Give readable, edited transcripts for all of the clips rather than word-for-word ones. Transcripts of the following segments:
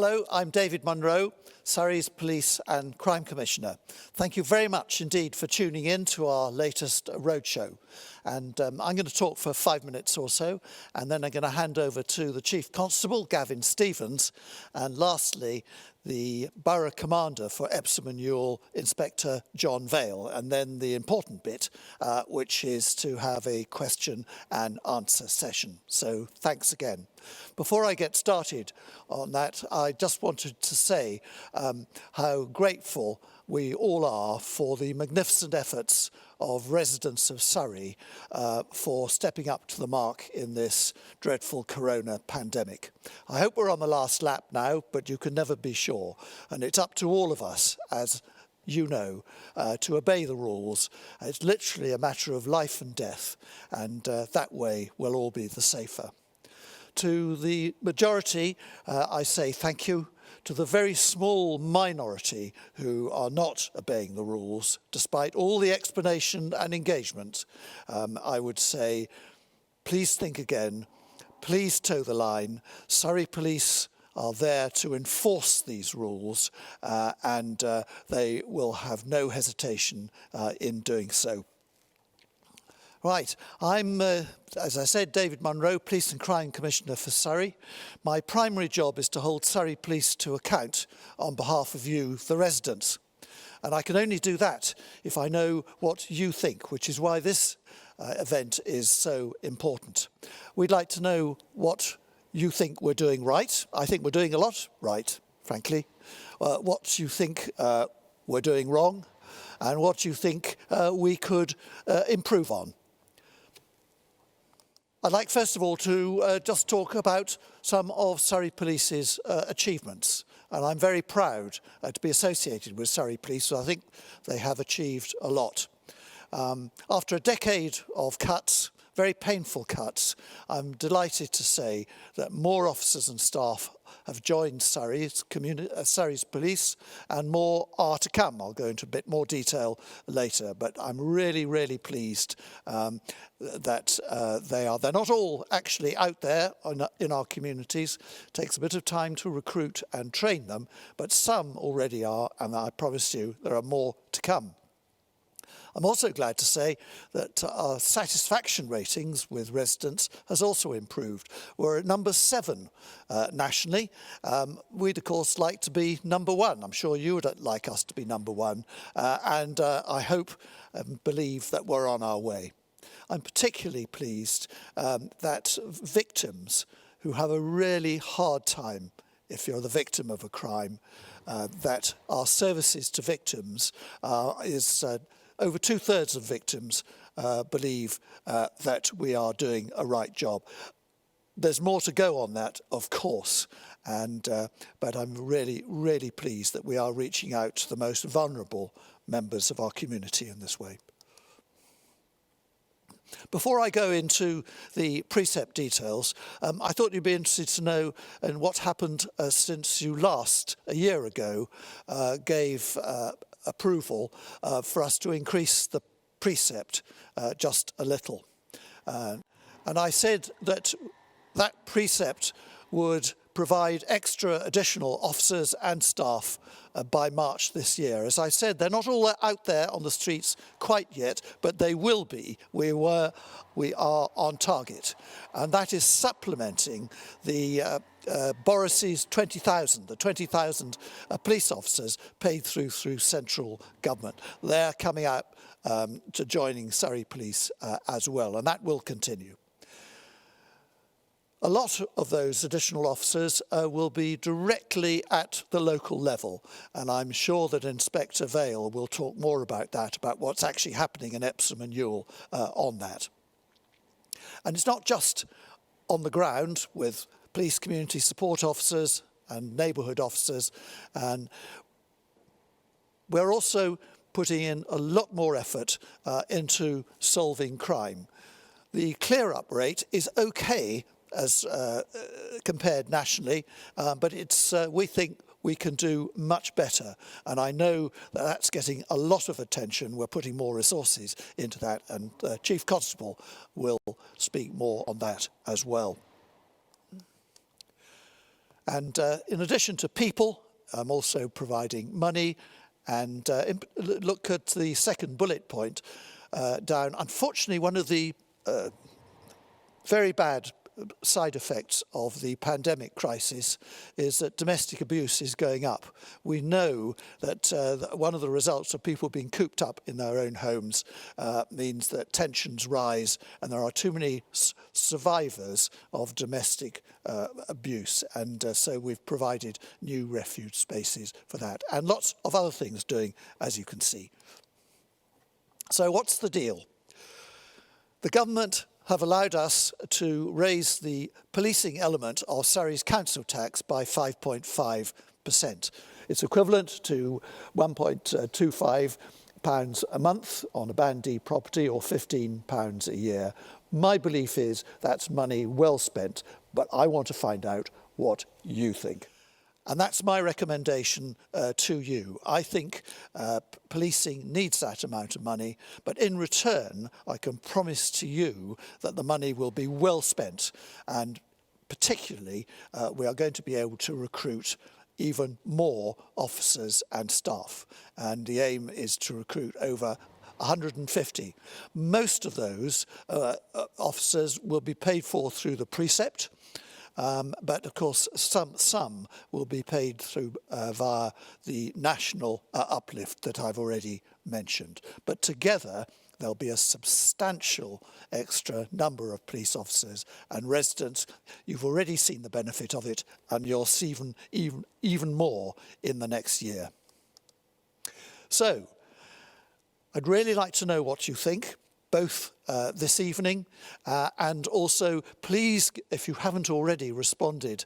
Hello, I'm David Munro, Surrey's Police and Crime Commissioner. Thank you very much indeed for tuning in to our latest roadshow. And I'm going to talk for 5 minutes or so, and then I'm going to hand over to the Chief Constable, Gavin Stevens, and lastly, the Borough Commander for Epsom Ewell, Inspector John Vale, and then the important bit, which is to have a question and answer session. So thanks again. Before I get started on that, I just wanted to say how grateful we all are for the magnificent efforts of residents of Surrey for stepping up to the mark in this dreadful corona pandemic. I hope we're on the last lap now, but you can never be sure. And it's up to all of us, as you know, to obey the rules. It's literally a matter of life and death, and that way we'll all be the safer. To the majority, I say thank you. To the very small minority who are not obeying the rules, despite all the explanation and engagement, I would say, please think again, please toe the line. Surrey Police are there to enforce these rules, and they will have no hesitation in doing so. Right, I'm, as I said, David Munro, Police and Crime Commissioner for Surrey. My primary job is to hold Surrey Police to account on behalf of you, the residents. And I can only do that if I know what you think, which is why this event is so important. We'd like to know what you think we're doing right. I think we're doing a lot right, frankly. What you think we're doing wrong, and what you think we could improve on. I'd like, first of all, to just talk about some of Surrey Police's achievements. And I'm very proud to be associated with Surrey Police, so I think they have achieved a lot. After a decade of cuts, very painful cuts, I'm delighted to say that more officers and staff have joined Surrey's police, and more are to come. I'll go into a bit more detail later, but I'm really, really pleased that they're not all actually out there in our communities. It takes a bit of time to recruit and train them, but some already are, and I promise you there are more to come. I'm also glad to say that our satisfaction ratings with residents has also improved. We're at number 7 nationally. We'd, of course, like to be number 1. I'm sure you would like us to be number 1. And I hope and believe that we're on our way. I'm particularly pleased that victims who have a really hard time, if you're the victim of a crime, that our services to victims is... over 2/3 of victims believe that we are doing a right job. There's more to go on that, of course, but I'm really, really pleased that we are reaching out to the most vulnerable members of our community in this way. Before I go into the precept details, I thought you'd be interested to know what happened since you last, a year ago, gave approval for us to increase the precept just a little. And I said that that precept would provide extra additional officers and staff by March this year. As I said, they're not all out there on the streets quite yet, but they will be. We are on target. And that is supplementing the Boris's 20,000, the 20,000 police officers paid through central government. They're coming out to joining Surrey Police as well, and that will continue. A lot of those additional officers will be directly at the local level, and I'm sure that Inspector Vale will talk more about that, about what's actually happening in Epsom and Ewell on that. And it's not just on the ground with police community support officers and neighbourhood officers, and we're also putting in a lot more effort into solving crime. The clear-up rate is okay as compared nationally, but it's we think we can do much better, and I know that that's getting a lot of attention. We're putting more resources into that, and Chief Constable will speak more on that as well. And in addition to people, I'm also providing money. And look at the second bullet point down. Unfortunately, one of the very bad side effects of the pandemic crisis is that domestic abuse is going up. We know that one of the results of people being cooped up in their own homes means that tensions rise, and there are too many survivors of domestic abuse. And so we've provided new refuge spaces for that, and lots of other things doing, as you can see. So what's the deal? The government have allowed us to raise the policing element of Surrey's council tax by 5.5%. It's equivalent to £1.25 a month on a Band D property, or £15 a year. My belief is that's money well spent, but I want to find out what you think. And that's my recommendation to you. I think policing needs that amount of money, but in return, I can promise to you that the money will be well spent, and particularly we are going to be able to recruit even more officers and staff. And the aim is to recruit over 150. Most of those officers will be paid for through the precept. But of course, some will be paid through via the national uplift that I've already mentioned. But together, there'll be a substantial extra number of police officers and residents. You've already seen the benefit of it, and you'll see even more in the next year. So, I'd really like to know what you think, both this evening, and also please, if you haven't already responded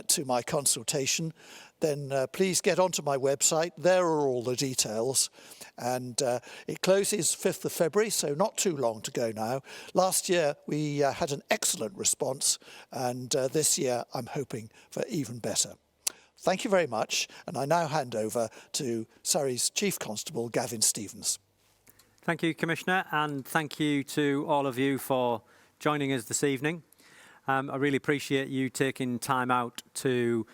to my consultation, then please get onto my website. There are all the details, and it closes 5th of February, so not too long to go now. Last year we had an excellent response, and this year I'm hoping for even better. Thank you very much, and I now hand over to Surrey's Chief Constable, Gavin Stevens. Thank you, Commissioner, and thank you to all of you for joining us this evening. I really appreciate you taking time out to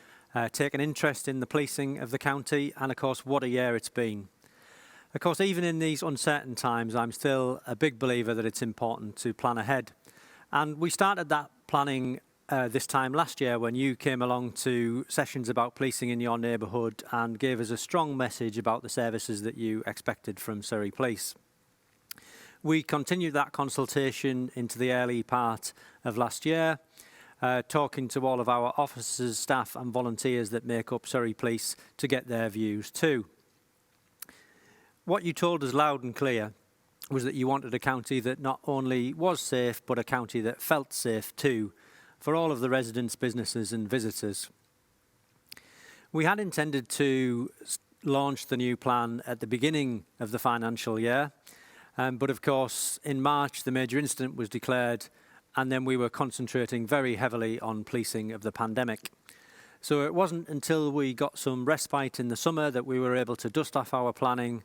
take an interest in the policing of the county, and of course, what a year it's been. Of course, even in these uncertain times, I'm still a big believer that it's important to plan ahead. And we started that planning this time last year when you came along to sessions about policing in your neighbourhood and gave us a strong message about the services that you expected from Surrey Police. We continued that consultation into the early part of last year, talking to all of our officers, staff and volunteers that make up Surrey Police to get their views too. What you told us loud and clear was that you wanted a county that not only was safe, but a county that felt safe too, for all of the residents, businesses and visitors. We had intended to launch the new plan at the beginning of the financial year, but of course, in March, the major incident was declared, and then we were concentrating very heavily on policing of the pandemic. So it wasn't until we got some respite in the summer that we were able to dust off our planning,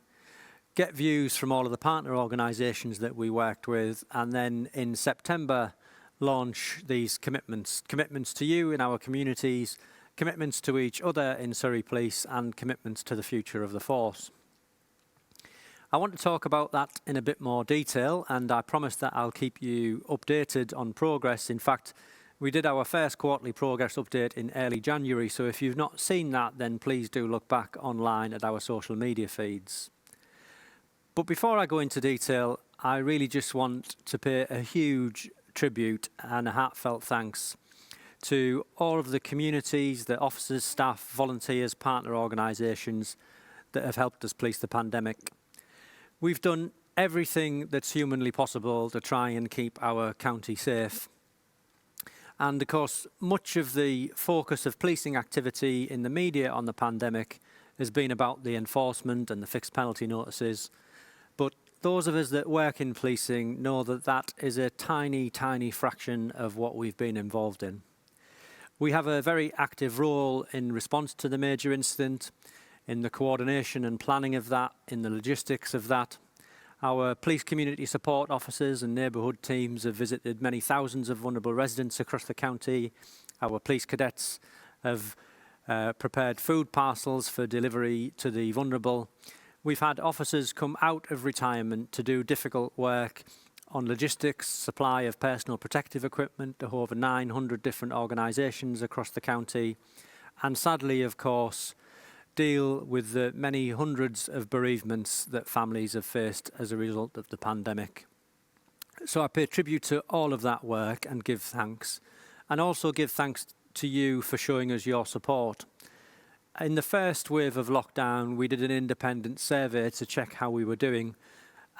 get views from all of the partner organisations that we worked with, and then in September, launch these commitments to you in our communities, commitments to each other in Surrey Police, and commitments to the future of the force. I want to talk about that in a bit more detail, and I promise that I'll keep you updated on progress. In fact, we did our first quarterly progress update in early January, so if you've not seen that, then please do look back online at our social media feeds. But before I go into detail, I really just want to pay a huge tribute and a heartfelt thanks to all of the communities, the officers, staff, volunteers, partner organisations that have helped us police the pandemic. We've done everything that's humanly possible to try and keep our county safe. And of course, much of the focus of policing activity in the media on the pandemic has been about the enforcement and the fixed penalty notices. But those of us that work in policing know that that is a tiny, tiny fraction of what we've been involved in. We have a very active role in response to the major incident, in the coordination and planning of that, in the logistics of that. Our police community support officers and neighbourhood teams have visited many thousands of vulnerable residents across the county. Our police cadets have prepared food parcels for delivery to the vulnerable. We've had officers come out of retirement to do difficult work on logistics, supply of personal protective equipment to over 900 different organisations across the county, and sadly, of course, deal with the many hundreds of bereavements that families have faced as a result of the pandemic. So I pay tribute to all of that work and give thanks, and also give thanks to you for showing us your support. In the first wave of lockdown, we did an independent survey to check how we were doing,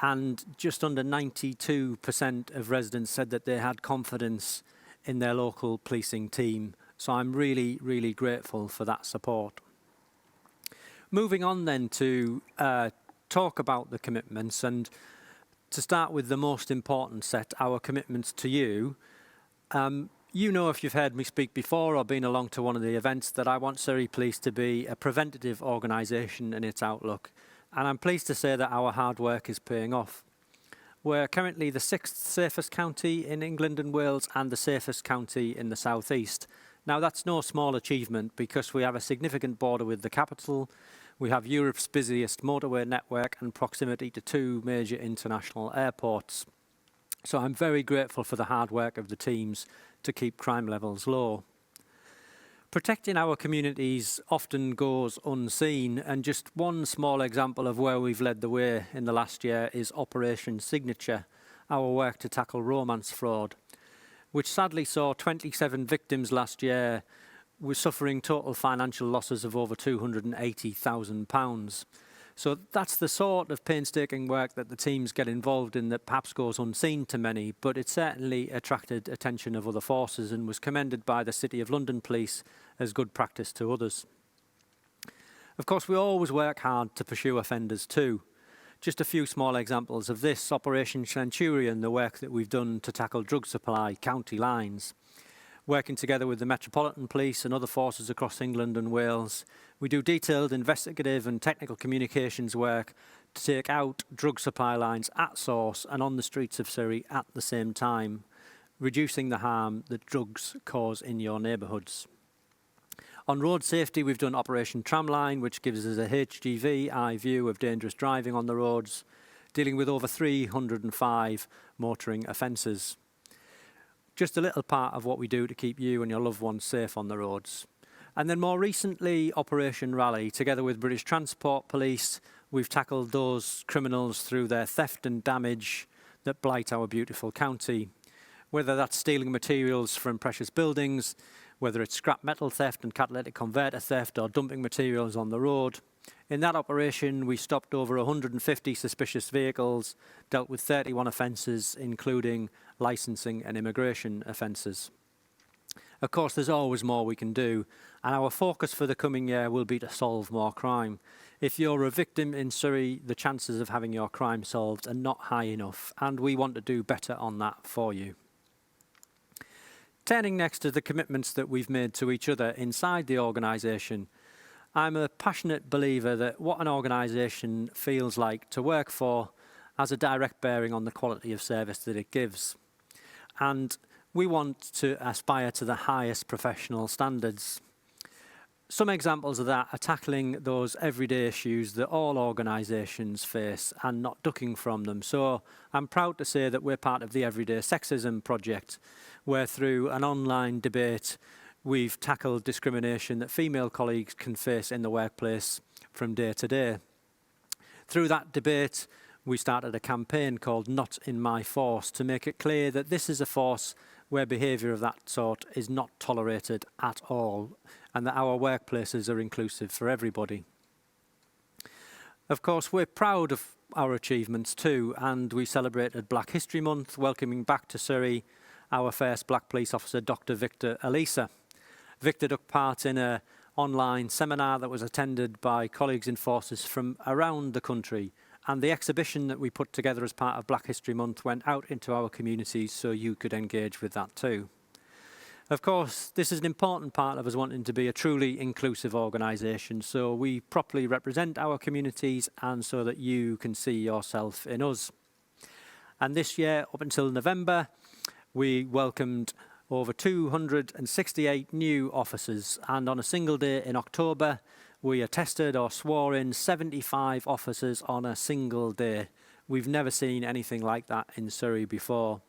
and just under 92% of residents said that they had confidence in their local policing team. So I'm really, really grateful for that support. Moving on then to talk about the commitments, and to start with the most important set, our commitments to you. You know, if you've heard me speak before or been along to one of the events, that I want Surrey Police to be a preventative organisation in its outlook. And I'm pleased to say that our hard work is paying off. We're currently the 6th safest county in England and Wales and the safest county in the South East. Now, that's no small achievement because we have a significant border with the capital. We have Europe's busiest motorway network and proximity to 2 major international airports. So I'm very grateful for the hard work of the teams to keep crime levels low. Protecting our communities often goes unseen, and just one small example of where we've led the way in the last year is Operation Signature, our work to tackle romance fraud, which sadly saw 27 victims last year, with suffering total financial losses of over £280,000. So that's the sort of painstaking work that the teams get involved in that perhaps goes unseen to many, but it certainly attracted attention of other forces and was commended by the City of London Police as good practice to others. Of course, we always work hard to pursue offenders too. Just a few small examples of this: Operation Centurion, the work that we've done to tackle drug supply county lines. Working together with the Metropolitan Police and other forces across England and Wales, we do detailed investigative and technical communications work to take out drug supply lines at source and on the streets of Surrey at the same time, reducing the harm that drugs cause in your neighbourhoods. On road safety, we've done Operation Tramline, which gives us a HGV eye view of dangerous driving on the roads, dealing with over 305 motoring offences. Just a little part of what we do to keep you and your loved ones safe on the roads. And then more recently, Operation Rally. Together with British Transport Police, we've tackled those criminals through their theft and damage that blight our beautiful county. Whether that's stealing materials from precious buildings, whether it's scrap metal theft and catalytic converter theft, or dumping materials on the road. In that operation, we stopped over 150 suspicious vehicles, dealt with 31 offences, including licensing and immigration offences. Of course, there's always more we can do, and our focus for the coming year will be to solve more crime. If you're a victim in Surrey, the chances of having your crime solved are not high enough, and we want to do better on that for you. Turning next to the commitments that we've made to each other inside the organisation, I'm a passionate believer that what an organisation feels like to work for has a direct bearing on the quality of service that it gives. And we want to aspire to the highest professional standards. Some examples of that are tackling those everyday issues that all organisations face and not ducking from them. So I'm proud to say that we're part of the Everyday Sexism project, where through an online debate we've tackled discrimination that female colleagues can face in the workplace from day to day. Through that debate, we started a campaign called Not in My Force to make it clear that this is a force where behaviour of that sort is not tolerated at all, and that our workplaces are inclusive for everybody. Of course, we're proud of our achievements too, and we celebrated Black History Month, welcoming back to Surrey our first black police officer, Dr. Victor Elisa. Victor took part in an online seminar that was attended by colleagues in forces from around the country, and the exhibition that we put together as part of Black History Month went out into our communities so you could engage with that too. Of course, this is an important part of us wanting to be a truly inclusive organisation, so we properly represent our communities and so that you can see yourself in us. And this year, up until November, we welcomed over 268 new officers, and on a single day in October, we attested or swore in 75 officers on a single day. We've never seen anything like that in Surrey before.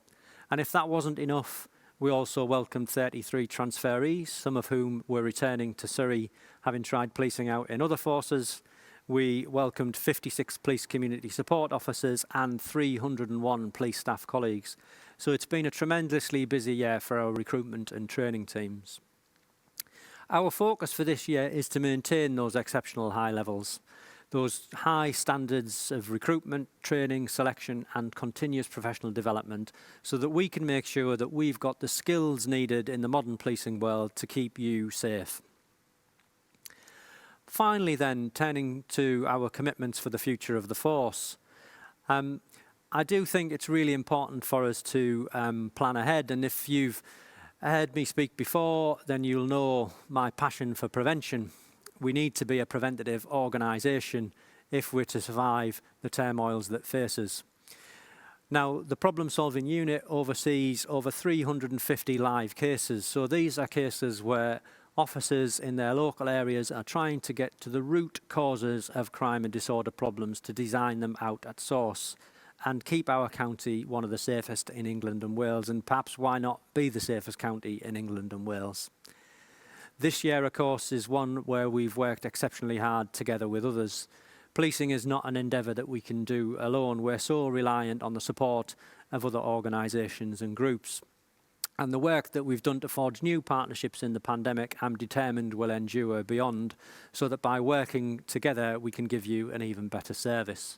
And if that wasn't enough, we also welcomed 33 transferees, some of whom were returning to Surrey, having tried policing out in other forces. We welcomed 56 police community support officers and 301 police staff colleagues. So it's been a tremendously busy year for our recruitment and training teams. Our focus for this year is to maintain those exceptional high levels, those high standards of recruitment, training, selection and continuous professional development, so that we can make sure that we've got the skills needed in the modern policing world to keep you safe. Finally then, turning to our commitments for the future of the force. I do think it's really important for us to plan ahead, and if you've heard me speak before, then you'll know my passion for prevention. We need to be a preventative organisation if we're to survive the turmoils that face us. Now, the problem-solving unit oversees over 350 live cases, so these are cases where officers in their local areas are trying to get to the root causes of crime and disorder problems to design them out at source and keep our county one of the safest in England and Wales, and perhaps why not be the safest county in England and Wales. This year, of course, is one where we've worked exceptionally hard together with others. Policing is not an endeavour that we can do alone. We're so reliant on the support of other organisations and groups. And the work that we've done to forge new partnerships in the pandemic, I'm determined will endure beyond, so that by working together, we can give you an even better service.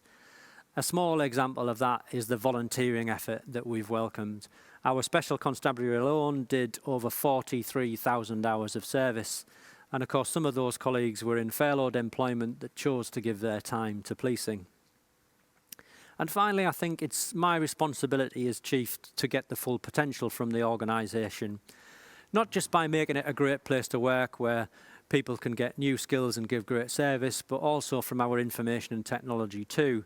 A small example of that is the volunteering effort that we've welcomed. Our Special Constabulary alone did over 43,000 hours of service. And of course, some of those colleagues were in furloughed employment that chose to give their time to policing. And finally, I think it's my responsibility as Chief to get the full potential from the organisation, not just by making it a great place to work where people can get new skills and give great service, but also from our information and technology too.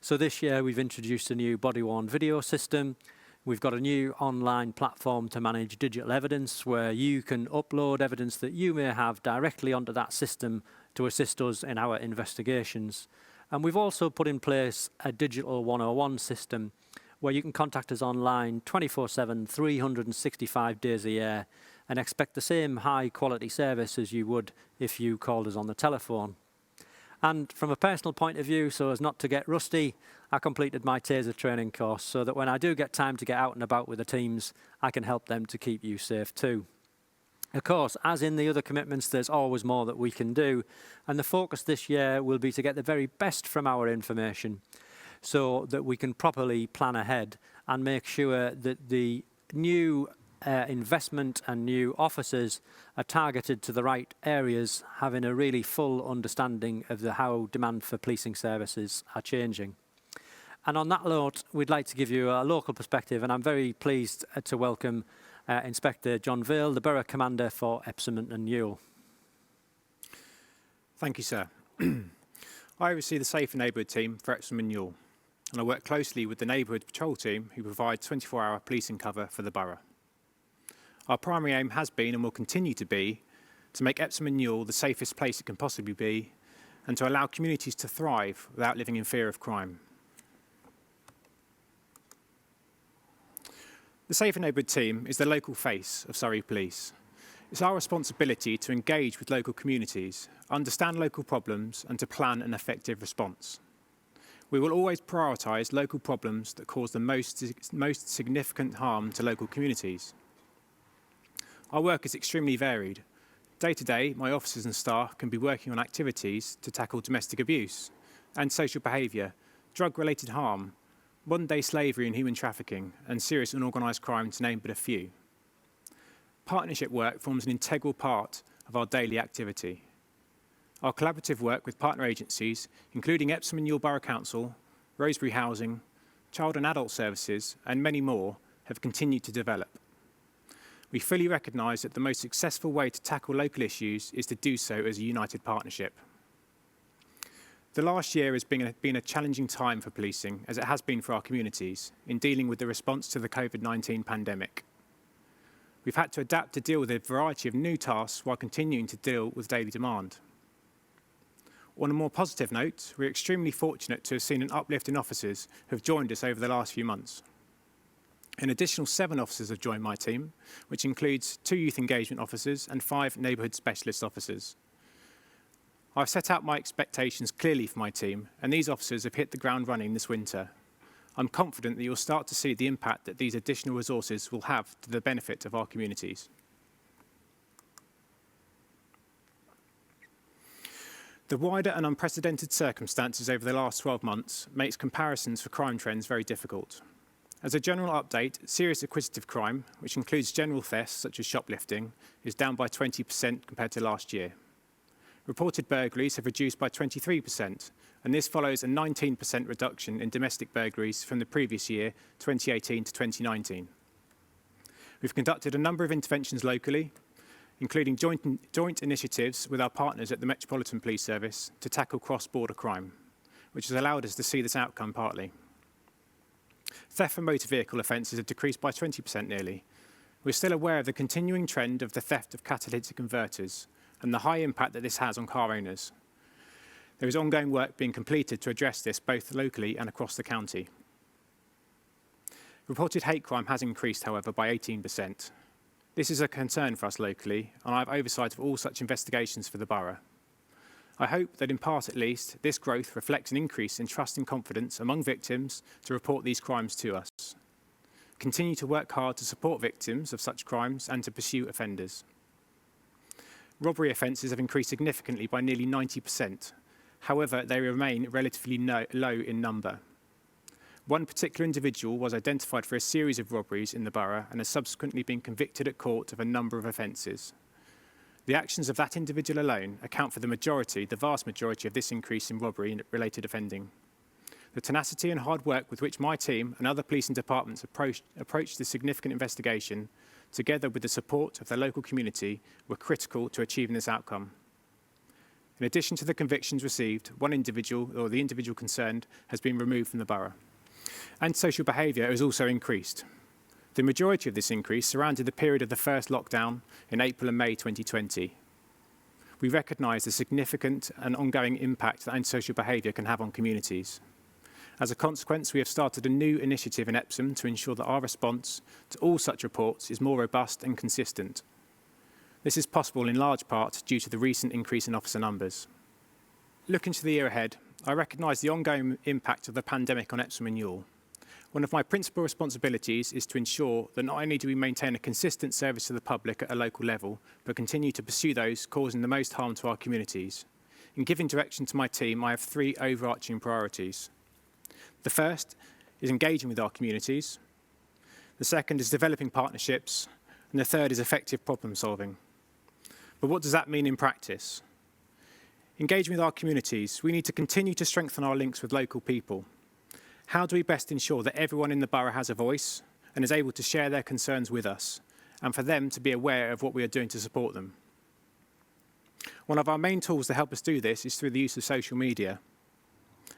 So this year we've introduced a new body-worn video system. We've got a new online platform to manage digital evidence where you can upload evidence that you may have directly onto that system to assist us in our investigations. And we've also put in place a digital 101 system where you can contact us online 24/7, 365 days a year and expect the same high quality service as you would if you called us on the telephone. And from a personal point of view, so as not to get rusty, I completed my taser training course so that when I do get time to get out and about with the teams, I can help them to keep you safe too. Of course, as in the other commitments, there's always more that we can do. And the focus this year will be to get the very best from our information so that we can properly plan ahead and make sure that the new investment and new officers are targeted to the right areas, having a really full understanding of how demand for policing services are changing. And on that note, we'd like to give you a local perspective, and I'm very pleased to welcome Inspector John Vale, the Borough Commander for Epsom and Ewell. Thank you, sir. I oversee the Safer Neighbourhood team for Epsom and Ewell, and I work closely with the Neighbourhood Patrol team who provide 24-hour policing cover for the borough. Our primary aim has been and will continue to be to make Epsom and Ewell the safest place it can possibly be and to allow communities to thrive without living in fear of crime. The Safer Neighbourhood team is the local face of Surrey Police. It's our responsibility to engage with local communities, understand local problems and to plan an effective response. We will always prioritise local problems that cause the most significant harm to local communities. Our work is extremely varied. Day to day, my officers and staff can be working on activities to tackle domestic abuse and social behaviour, drug-related harm, modern-day slavery and human trafficking, and serious and organised crime, to name but a few. Partnership work forms an integral part of our daily activity. Our collaborative work with partner agencies, including Epsom and Ewell Borough Council, Rosebery Housing, Child and Adult Services, and many more, have continued to develop. We fully recognise that the most successful way to tackle local issues is to do so as a united partnership. The last year has been a challenging time for policing, as it has been for our communities, in dealing with the response to the COVID-19 pandemic. we've had to adapt to deal with a variety of new tasks while continuing to deal with daily demand. On a more positive note, we're extremely fortunate to have seen an uplift in officers who have joined us over the last few months. An additional 7 officers have joined my team, which includes 2 youth engagement officers and 5 neighbourhood specialist officers. I've set out my expectations clearly for my team, and these officers have hit the ground running this winter. I'm confident that you'll start to see the impact that these additional resources will have to the benefit of our communities. The wider and unprecedented circumstances over the last 12 months makes comparisons for crime trends very difficult. As a general update, serious acquisitive crime, which includes general thefts such as shoplifting, is down by 20% compared to last year. Reported burglaries have reduced by 23%, and this follows a 19% reduction in domestic burglaries from the previous year, 2018 to 2019. We've conducted a number of interventions locally, including joint initiatives with our partners at the Metropolitan Police Service to tackle cross-border crime, which has allowed us to see this outcome partly. Theft from motor vehicle offences have decreased by 20% nearly. We're still aware of the continuing trend of the theft of catalytic converters and the high impact that this has on car owners. There is ongoing work being completed to address this both locally and across the county. Reported hate crime has increased, however, by 18%. This is a concern for us locally, and I have oversight of all such investigations for the borough. I hope that in part at least, this growth reflects an increase in trust and confidence among victims to report these crimes to us. Continue to work hard to support victims of such crimes and to pursue offenders. Robbery offences have increased significantly by nearly 90%. However, they remain relatively low in number. One particular individual was identified for a series of robberies in the borough and has subsequently been convicted at court of a number of offences. The actions of that individual alone account for the vast majority of this increase in robbery-related offending. The tenacity and hard work with which my team and other policing departments approached this significant investigation, together with the support of the local community, were critical to achieving this outcome. In addition to the convictions received, one individual, or the individual concerned, has been removed from the borough. Antisocial behaviour has also increased. The majority of this increase surrounded the period of the first lockdown in April and May 2020. We recognise the significant and ongoing impact that antisocial behaviour can have on communities. As a consequence, we have started a new initiative in Epsom to ensure that our response to all such reports is more robust and consistent. This is possible in large part due to the recent increase in officer numbers. Looking to the year ahead, I recognise the ongoing impact of the pandemic on Epsom Ewell. One of my principal responsibilities is to ensure that not only do we maintain a consistent service to the public at a local level, but continue to pursue those causing the most harm to our communities. In giving direction to my team, I have 3 overarching priorities. The first is engaging with our communities. The second is developing partnerships. And the third is effective problem solving. But what does that mean in practice? Engaging with our communities, we need to continue to strengthen our links with local people. How do we best ensure that everyone in the borough has a voice and is able to share their concerns with us, and for them to be aware of what we are doing to support them? One of our main tools to help us do this is through the use of social media.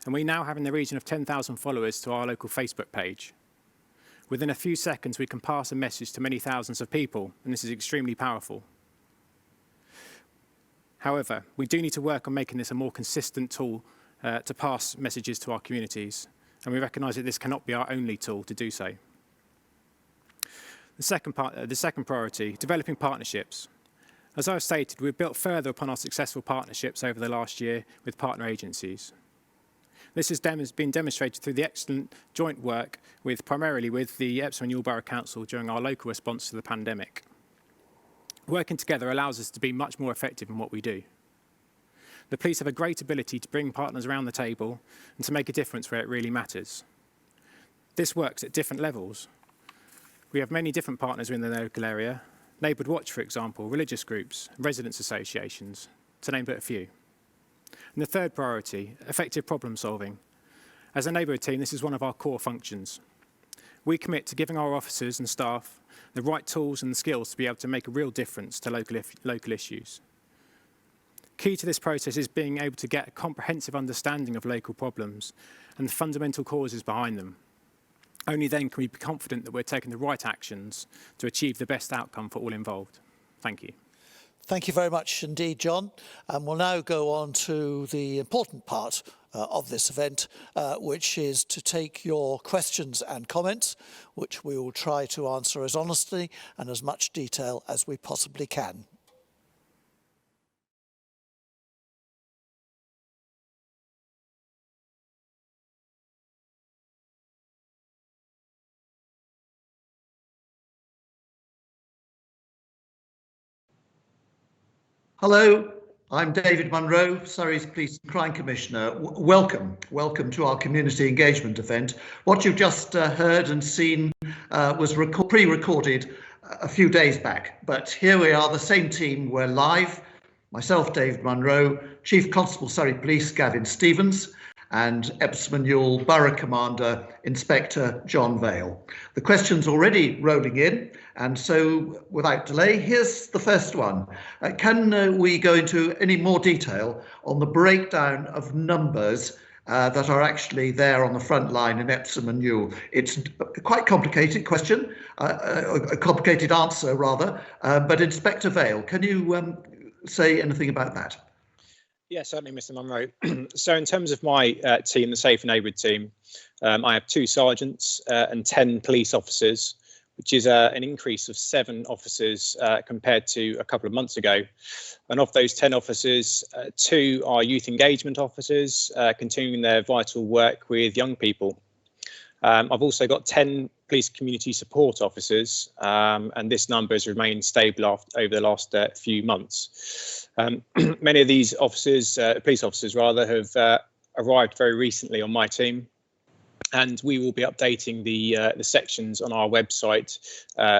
And we now have in the region of 10,000 followers to our local Facebook page. Within a few seconds, we can pass a message to many thousands of people, and this is extremely powerful. However, we do need to work on making this a more consistent tool to pass messages to our communities, and we recognise that this cannot be our only tool to do so. The second priority, developing partnerships. As I've stated, we've built further upon our successful partnerships over the last year with partner agencies. This has been demonstrated through the excellent joint work primarily with the Epsom Ewell Borough Council during our local response to the pandemic. Working together allows us to be much more effective in what we do. The police have a great ability to bring partners around the table and to make a difference where it really matters. This works at different levels. We have many different partners in the local area. Neighbourhood Watch, for example, religious groups, residents' associations, to name but a few. And the third priority, effective problem solving. As a neighbourhood team, this is one of our core functions. We commit to giving our officers and staff the right tools and skills to be able to make a real difference to local issues. Key to this process is being able to get a comprehensive understanding of local problems and the fundamental causes behind them. Only then can we be confident that we're taking the right actions to achieve the best outcome for all involved. Thank you. Thank you very much indeed, John. And we'll now go on to the important part of this event, which is to take your questions and comments, which we will try to answer as honestly and as much detail as we possibly can. Hello, I'm David Munro, Surrey's Police and Crime Commissioner. Welcome to our community engagement event. What you've just heard and seen was pre-recorded a few days back, but here we are, the same team, we're live. Myself, David Munro, Chief Constable Surrey Police, Gavin Stevens, and Epsom Ewell Borough Commander, Inspector John Vale. The questions already rolling in, and so without delay, here's the first one. Can we go into any more detail on the breakdown of numbers that are actually there on the front line in Epsom and Ewell? It's a quite complicated question, a complicated answer rather, but Inspector Vale, can you say anything about that? Yeah, certainly, Mr. Munro. So in terms of my team, the Safe Neighbourhood team, I have 2 sergeants and 10 police officers, which is an increase of 7 officers compared to a couple of months ago. And of those 10 officers, 2 are youth engagement officers, continuing their vital work with young people. I've also got 10 police community support officers, and this number has remained stable over the last few months. Many of these officers, police officers rather, have arrived very recently on my team, and we will be updating the sections on our website,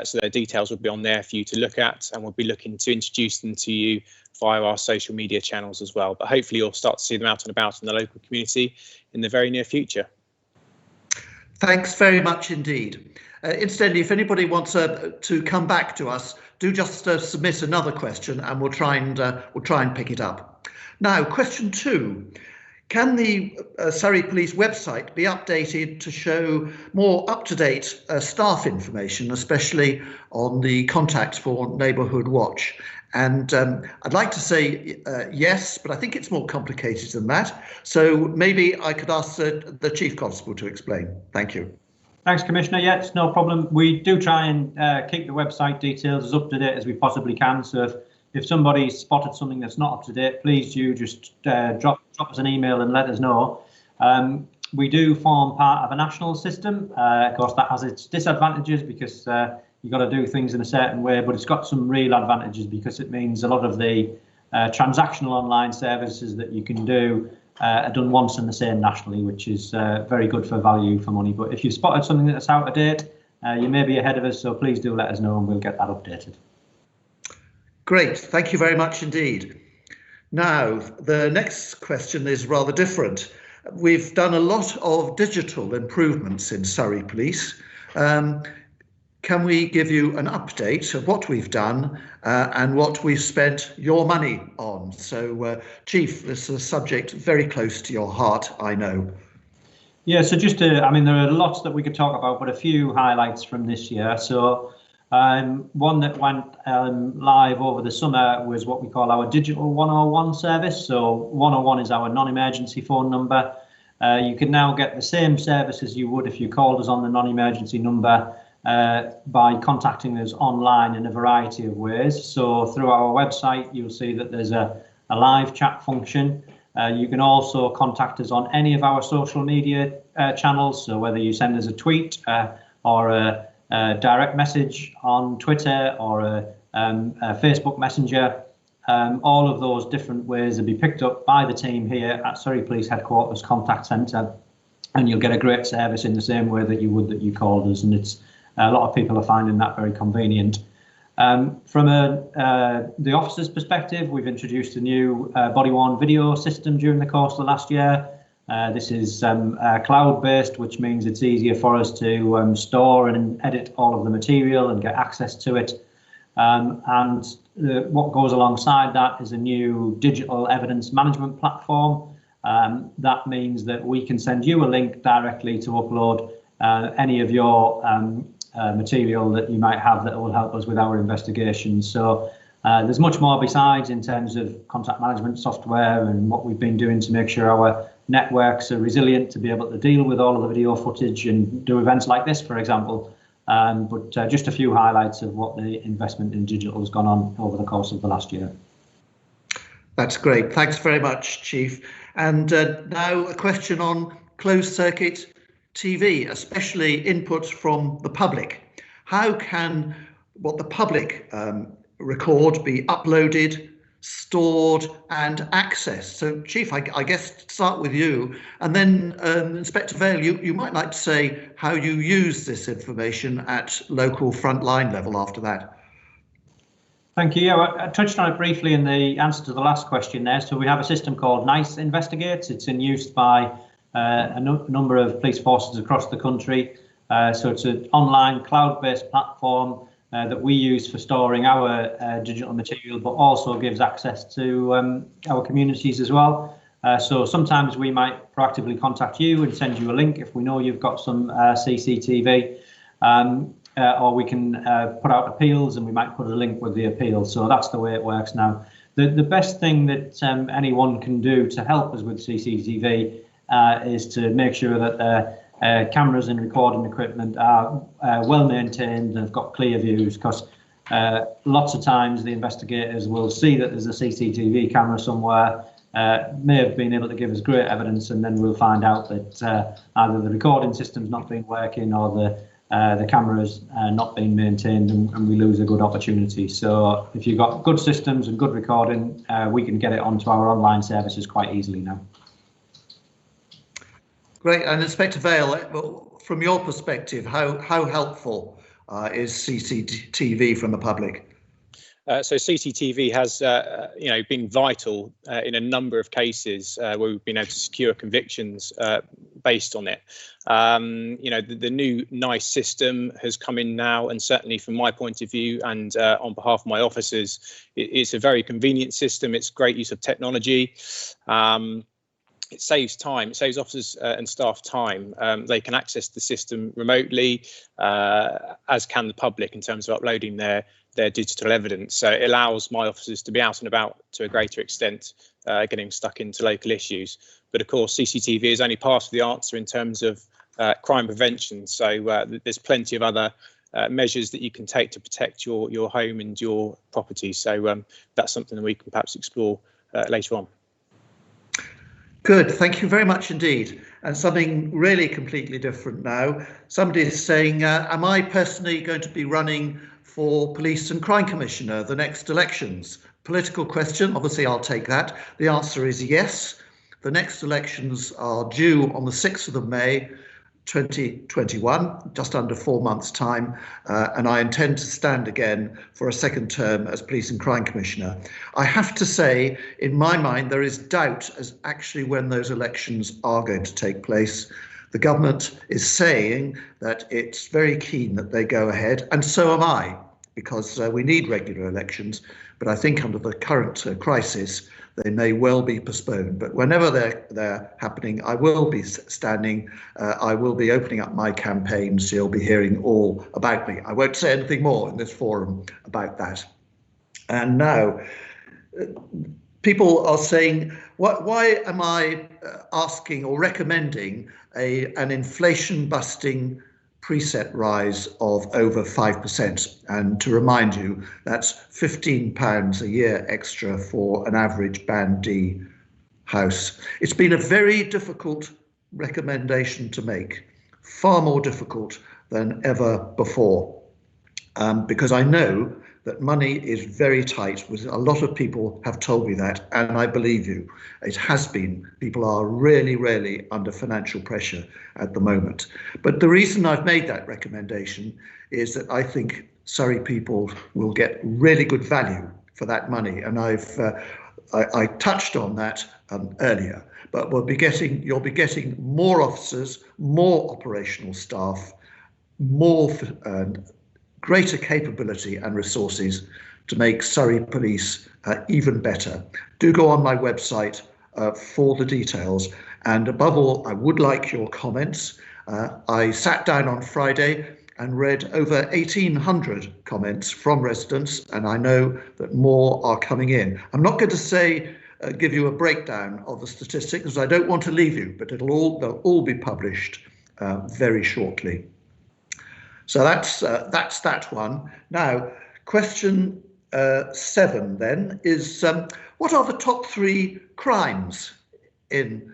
so their details will be on there for you to look at, and we'll be looking to introduce them to you via our social media channels as well. But hopefully you'll start to see them out and about in the local community in the very near future. Thanks very much indeed. Incidentally, if anybody wants to come back to us, do just submit another question, and we'll try and pick it up. Now, question 2: can the Surrey Police website be updated to show more up-to-date staff information, especially on the contact for Neighbourhood Watch? And I'd like to say yes, but I think it's more complicated than that. So maybe I could ask the Chief Constable to explain. Thank you. Thanks, Commissioner. Yeah, it's no problem. We do try and keep the website details as up to date as we possibly can. So if somebody's spotted something that's not up to date, please do just drop us an email and let us know. We do form part of a national system. Of course, that has its disadvantages because you've got to do things in a certain way, but it's got some real advantages because it means a lot of the transactional online services that you can do are done once and the same nationally, which is very good for value for money. But if you've spotted something that's out of date, you may be ahead of us, so please do let us know and we'll get that updated. Great, thank you very much indeed. Now, the next question is rather different. We've done a lot of digital improvements in Surrey Police. Can we give you an update of what we've done and what we've spent your money on? So, Chief, this is a subject very close to your heart, I know. Yeah, so just to, I mean, there are lots that we could talk about, but a few highlights from this year. So one that went live over the summer was what we call our Digital 101 service. So 101 is our non-emergency phone number. You can now get the same service as you would if you called us on the non-emergency number by contacting us online in a variety of ways. So through our website, you'll see that there's a live chat function. You can also contact us on any of our social media channels. So whether you send us a tweet or a direct message on Twitter or a Facebook Messenger, all of those different ways will be picked up by the team here at Surrey Police Headquarters Contact Centre, and you'll get a great service in the same way that you would that you called us, and it's a lot of people are finding that very convenient. From the officer's perspective, we've introduced a new body-worn video system during the course of the last year. This is cloud-based, which means it's easier for us to store and edit all of the material and get access to it. What goes alongside that is a new digital evidence management platform. That means that we can send you a link directly to upload any of your material that you might have that will help us with our investigations. So there's much more besides in terms of contact management software and what we've been doing to make sure our networks are resilient to be able to deal with all of the video footage and do events like this, for example. But just a few highlights of what the investment in digital has gone on over the course of the last year. That's great. Thanks very much, Chief. And now a question on closed circuit TV, especially input from the public. How can what the public record be uploaded, stored and accessed? So, Chief, I guess start with you, and then Inspector Vale, you might like to say how you use this information at local frontline level after that. Thank you. Yeah, I touched on it briefly in the answer to the last question there. So we have a system called NICE Investigates. It's in use by a number of police forces across the country. So it's an online cloud-based platform that we use for storing our digital material, but also gives access to our communities as well. So sometimes we might proactively contact you and send you a link if we know you've got some CCTV. Or we can put out appeals and we might put a link with the appeal. So that's the way it works now. The best thing that anyone can do to help us with CCTV is to make sure that cameras and recording equipment are well maintained and have got clear views, because lots of times the investigators will see that there's a CCTV camera somewhere, may have been able to give us great evidence, and then we'll find out that either the recording system's not been working or the cameras not being maintained, and we lose a good opportunity. So if you've got good systems and good recording, we can get it onto our online services quite easily now. Great. And Inspector Vale, from your perspective, how helpful is CCTV from the public? So CCTV has, been vital in a number of cases where we've been able to secure convictions based on it. The new NICE system has come in now, and certainly from my point of view and on behalf of my officers, it's a very convenient system. It's great use of technology. It saves time. It saves officers and staff time. They can access the system remotely, as can the public in terms of uploading their digital evidence. So it allows my officers to be out and about to a greater extent, getting stuck into local issues. But of course, CCTV is only part of the answer in terms of crime prevention. So there's plenty of other measures that you can take to protect your home and your property. So that's something that we can perhaps explore later on. Good, thank you very much indeed. And something really completely different now. Somebody is saying, am I personally going to be running for Police and Crime Commissioner the next elections? Political question, obviously I'll take that. The answer is yes. The next elections are due on the 6th of May 2021, just under 4 months' time, and I intend to stand again for a second term as Police and Crime Commissioner. I have to say, in my mind, there is doubt as actually when those elections are going to take place. The government is saying that it's very keen that they go ahead, and so am I, because we need regular elections, but I think under the current crisis, they may well be postponed. But whenever they're happening, I will be standing, I will be opening up my campaign, so you'll be hearing all about me. I won't say anything more in this forum about that. And now, people are saying, why am I asking or recommending an inflation-busting preset rise of over 5%. And to remind you, that's £15 a year extra for an average Band D house. It's been a very difficult recommendation to make, far more difficult than ever before, because I know that money is very tight. A lot of people have told me that, and I believe you. It has been. People are really, really under financial pressure at the moment. But the reason I've made that recommendation is that I think Surrey people will get really good value for that money, and I touched on that earlier. But you'll be getting more officers, more operational staff, more greater capability and resources to make Surrey Police even better. Do go on my website for the details. And above all, I would like your comments. I sat down on Friday and read over 1,800 comments from residents, and I know that more are coming in. I'm not going to give you a breakdown of the statistics, because I don't want to leave you, but they'll all be published very shortly. So that's that one. Now, question 7 then is, what are the top 3 crimes in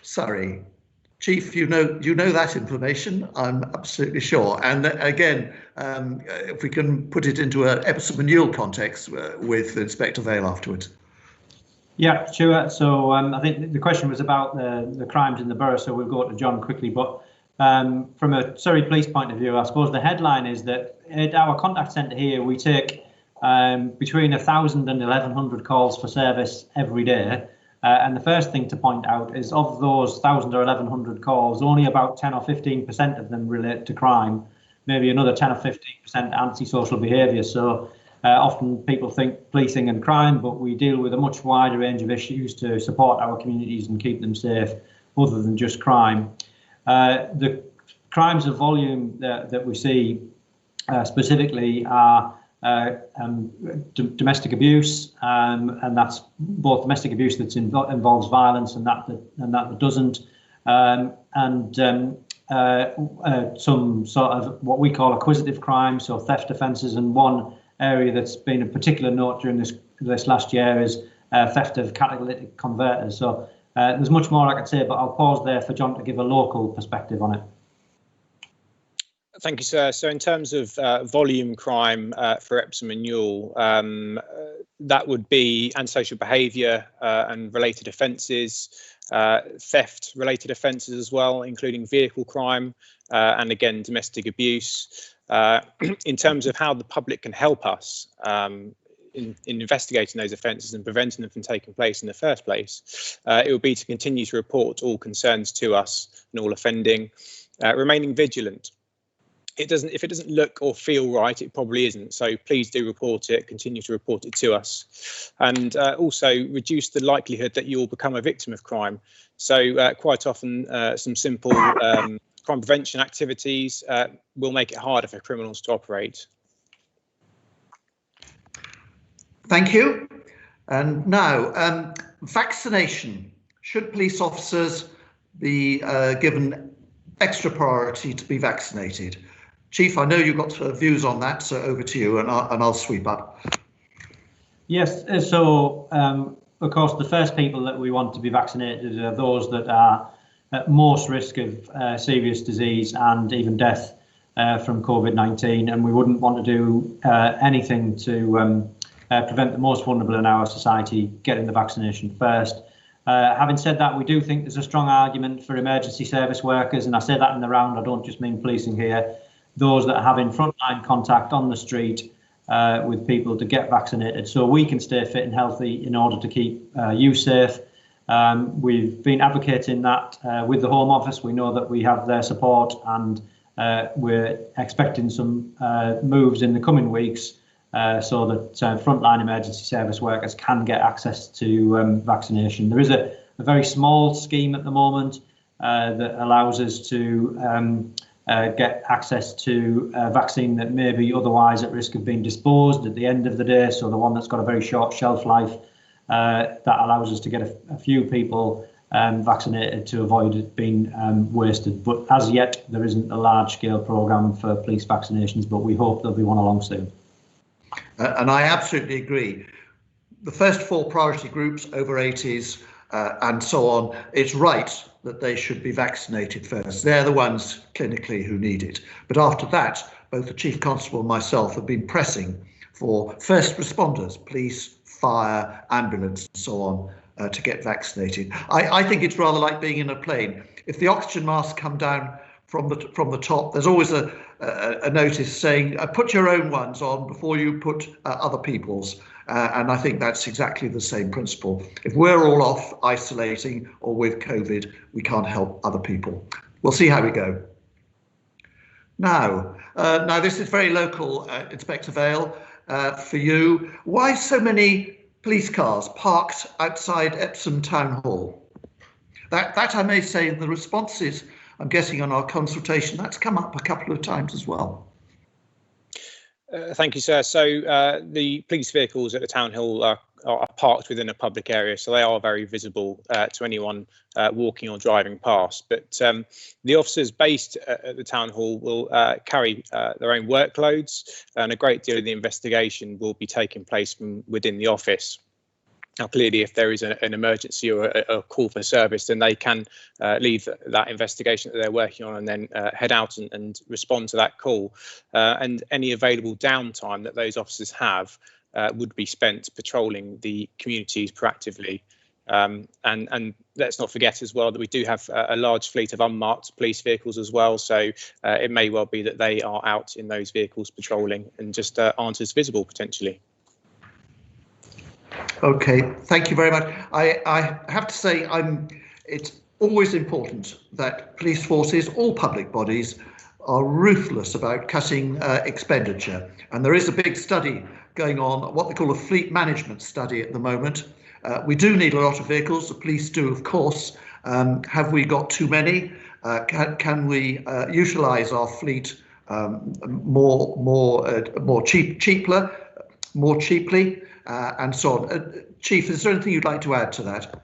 Surrey? Chief, you know that information, I'm absolutely sure. And again, if we can put it into an Epsom Ewell context with Inspector Vale afterwards. Yeah, sure. So I think the question was about the crimes in the borough, so we'll go to John quickly. But from a Surrey Police point of view, I suppose the headline is that at our contact centre here, we take between 1,000 and 1,100 calls for service every day. And the first thing to point out is, of those 1,000 or 1,100 calls, only about 10 or 15% of them relate to crime, maybe another 10 or 15% antisocial behaviour. So often people think policing and crime, but we deal with a much wider range of issues to support our communities and keep them safe, other than just crime. The crimes of volume that we see specifically are domestic abuse, and that's both domestic abuse that involves violence and that doesn't, some sort of what we call acquisitive crime, so theft offences. And one area that's been a particular note during this last year is theft of catalytic converters. So there's much more I could say, but I'll pause there for John to give a local perspective on it. Thank you, sir. So in terms of volume crime for Epsom and Ewell, that would be antisocial behaviour and related offences, theft related offences as well, including vehicle crime, and again, domestic abuse. In terms of how the public can help us in investigating those offences and preventing them from taking place in the first place, it would be to continue to report all concerns to us and all offending, remaining vigilant. If it doesn't look or feel right, it probably isn't. So please do report it, continue to report it to us, and also reduce the likelihood that you'll become a victim of crime. So quite often some simple crime prevention activities will make it harder for criminals to operate. Thank you. And now, vaccination. Should police officers be given extra priority to be vaccinated? Chief, I know you've got views on that, so over to you, and I'll sweep up. Yes, so of course the first people that we want to be vaccinated are those that are at most risk of serious disease and even death from COVID-19, and we wouldn't want to do anything to prevent the most vulnerable in our society getting the vaccination first. Having said that, we do think there's a strong argument for emergency service workers, and I say that in the round, I don't just mean policing here, those that are having frontline contact on the street with people to get vaccinated, so we can stay fit and healthy in order to keep you safe. We've been advocating that with the Home Office. We know that we have their support, and we're expecting some moves in the coming weeks so that frontline emergency service workers can get access to vaccination. There is a very small scheme at the moment that allows us to get access to a vaccine that may be otherwise at risk of being disposed at the end of the day, so the one that's got a very short shelf life, that allows us to get a few people vaccinated to avoid it being wasted. But as yet, there isn't a large-scale programme for police vaccinations, but we hope there'll be one along soon. And I absolutely agree. The first 4 priority groups, over 80s and so on, it's right that they should be vaccinated first. They're the ones clinically who need it. But after that, both the Chief Constable and myself have been pressing for first responders, police, fire, ambulance, and so on, to get vaccinated. I think it's rather like being in a plane. If the oxygen masks come down from the top, there's always a notice saying, put your own ones on before you put other people's. And I think that's exactly the same principle. If we're all off isolating or with COVID, we can't help other people. We'll see how we go. Now this is very local, Inspector Vale, for you. Why so many police cars parked outside Epsom Town Hall? That I may say, the responses I'm guessing on our consultation that's come up a couple of times as well. Thank you, sir. So the police vehicles at the town hall are parked within a public area, so they are very visible to anyone walking or driving past. But the officers based at the town hall will carry their own workloads, and a great deal of the investigation will be taking place from within the office. Now, clearly, if there is an emergency or a call for service, then they can leave that investigation that they're working on and then head out and respond to that call. And any available downtime that those officers have would be spent patrolling the communities proactively. And let's not forget as well that we do have a large fleet of unmarked police vehicles as well. So it may well be that they are out in those vehicles patrolling and just aren't as visible potentially. Okay, thank you very much. I have to say, it's always important that police forces, all public bodies, are ruthless about cutting expenditure. And there is a big study going on, what they call a fleet management study at the moment. We do need a lot of vehicles, the police do, of course. Have we got too many? Can we utilise our fleet more cheaply? And so on. Chief, is there anything you'd like to add to that?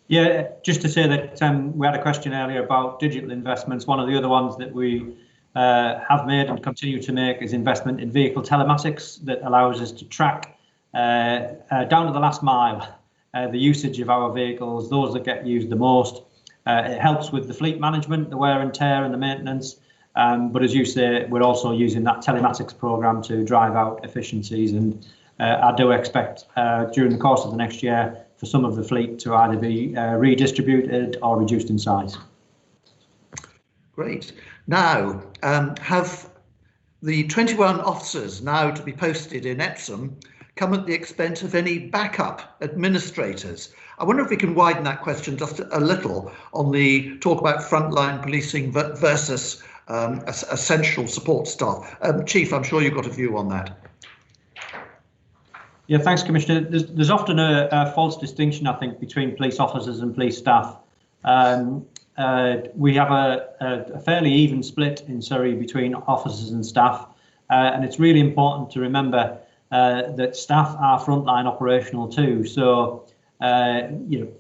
Yeah, just to say that we had a question earlier about digital investments. One of the other ones that we have made and continue to make is investment in vehicle telematics that allows us to track down to the last mile the usage of our vehicles, those that get used the most. It helps with the fleet management, the wear and tear and the maintenance. But as you say, we're also using that telematics program to drive out efficiencies, and I do expect during the course of the next year for some of the fleet to either be redistributed or reduced in size. Great. Now, have the 21 officers now to be posted in Epsom come at the expense of any backup administrators? I wonder if we can widen that question just a little on the talk about frontline policing versus essential support staff. Chief, I'm sure you've got a view on that. Yeah, thanks, Commissioner. There's often a false distinction, I think, between police officers and police staff. We have a fairly even split in Surrey between officers and staff, and it's really important to remember that staff are frontline operational too. So,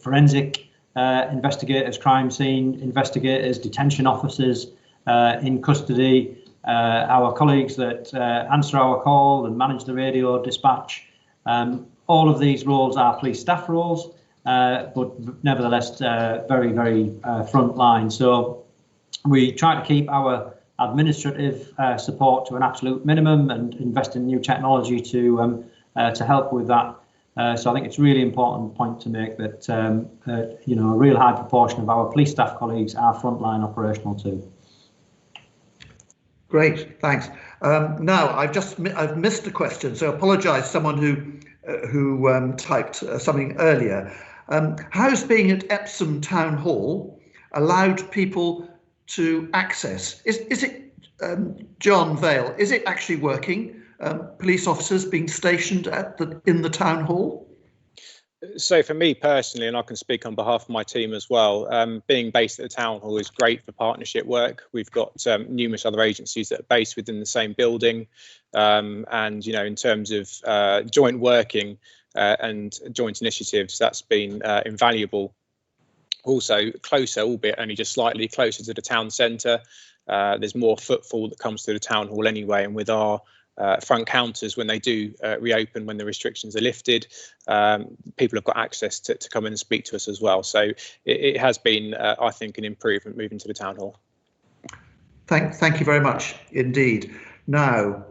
forensic investigators, crime scene investigators, detention officers in custody, our colleagues that answer our call and manage the radio dispatch. All of these roles are police staff roles, but nevertheless very, very frontline. So we try to keep our administrative support to an absolute minimum and invest in new technology to help with that. So I think it's a really important point to make that a real high proportion of our police staff colleagues are frontline operational too. Great, thanks. Now I've missed a question, so I apologise. Someone who typed something earlier. How's being at Epsom Town Hall allowed people to access? Is it John Vale? Is it actually working? Police officers being stationed in the town hall? So for me personally, and I can speak on behalf of my team as well, being based at the town hall is great for partnership work. We've got numerous other agencies that are based within the same building, and in terms of joint working and joint initiatives, that's been invaluable. Also closer, albeit only just slightly closer to the town centre. There's more footfall that comes to the town hall anyway, and with our front counters, when they do reopen, when the restrictions are lifted, people have got access to come in and speak to us as well. So it has been, I think, an improvement moving to the town hall. Thank you very much indeed. Now,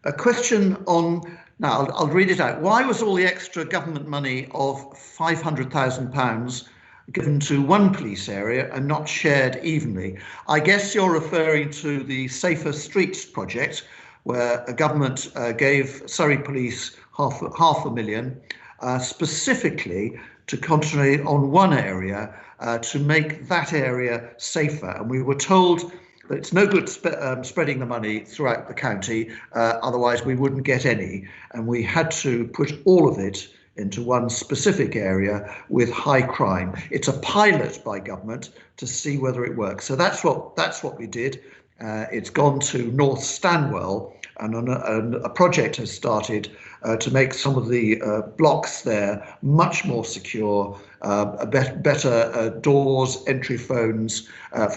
a question on, now I'll read it out. Why was all the extra government money of £500,000 given to one police area and not shared evenly? I guess you're referring to the Safer Streets project, where a government gave Surrey Police half a million, specifically to concentrate on one area to make that area safer. And we were told that it's no good spreading the money throughout the county, otherwise we wouldn't get any. And we had to put all of it into one specific area with high crime. It's a pilot by government to see whether it works. So that's what we did. It's gone to North Stanwell, and a project has started to make some of the blocks there much more secure, better doors, entry phones,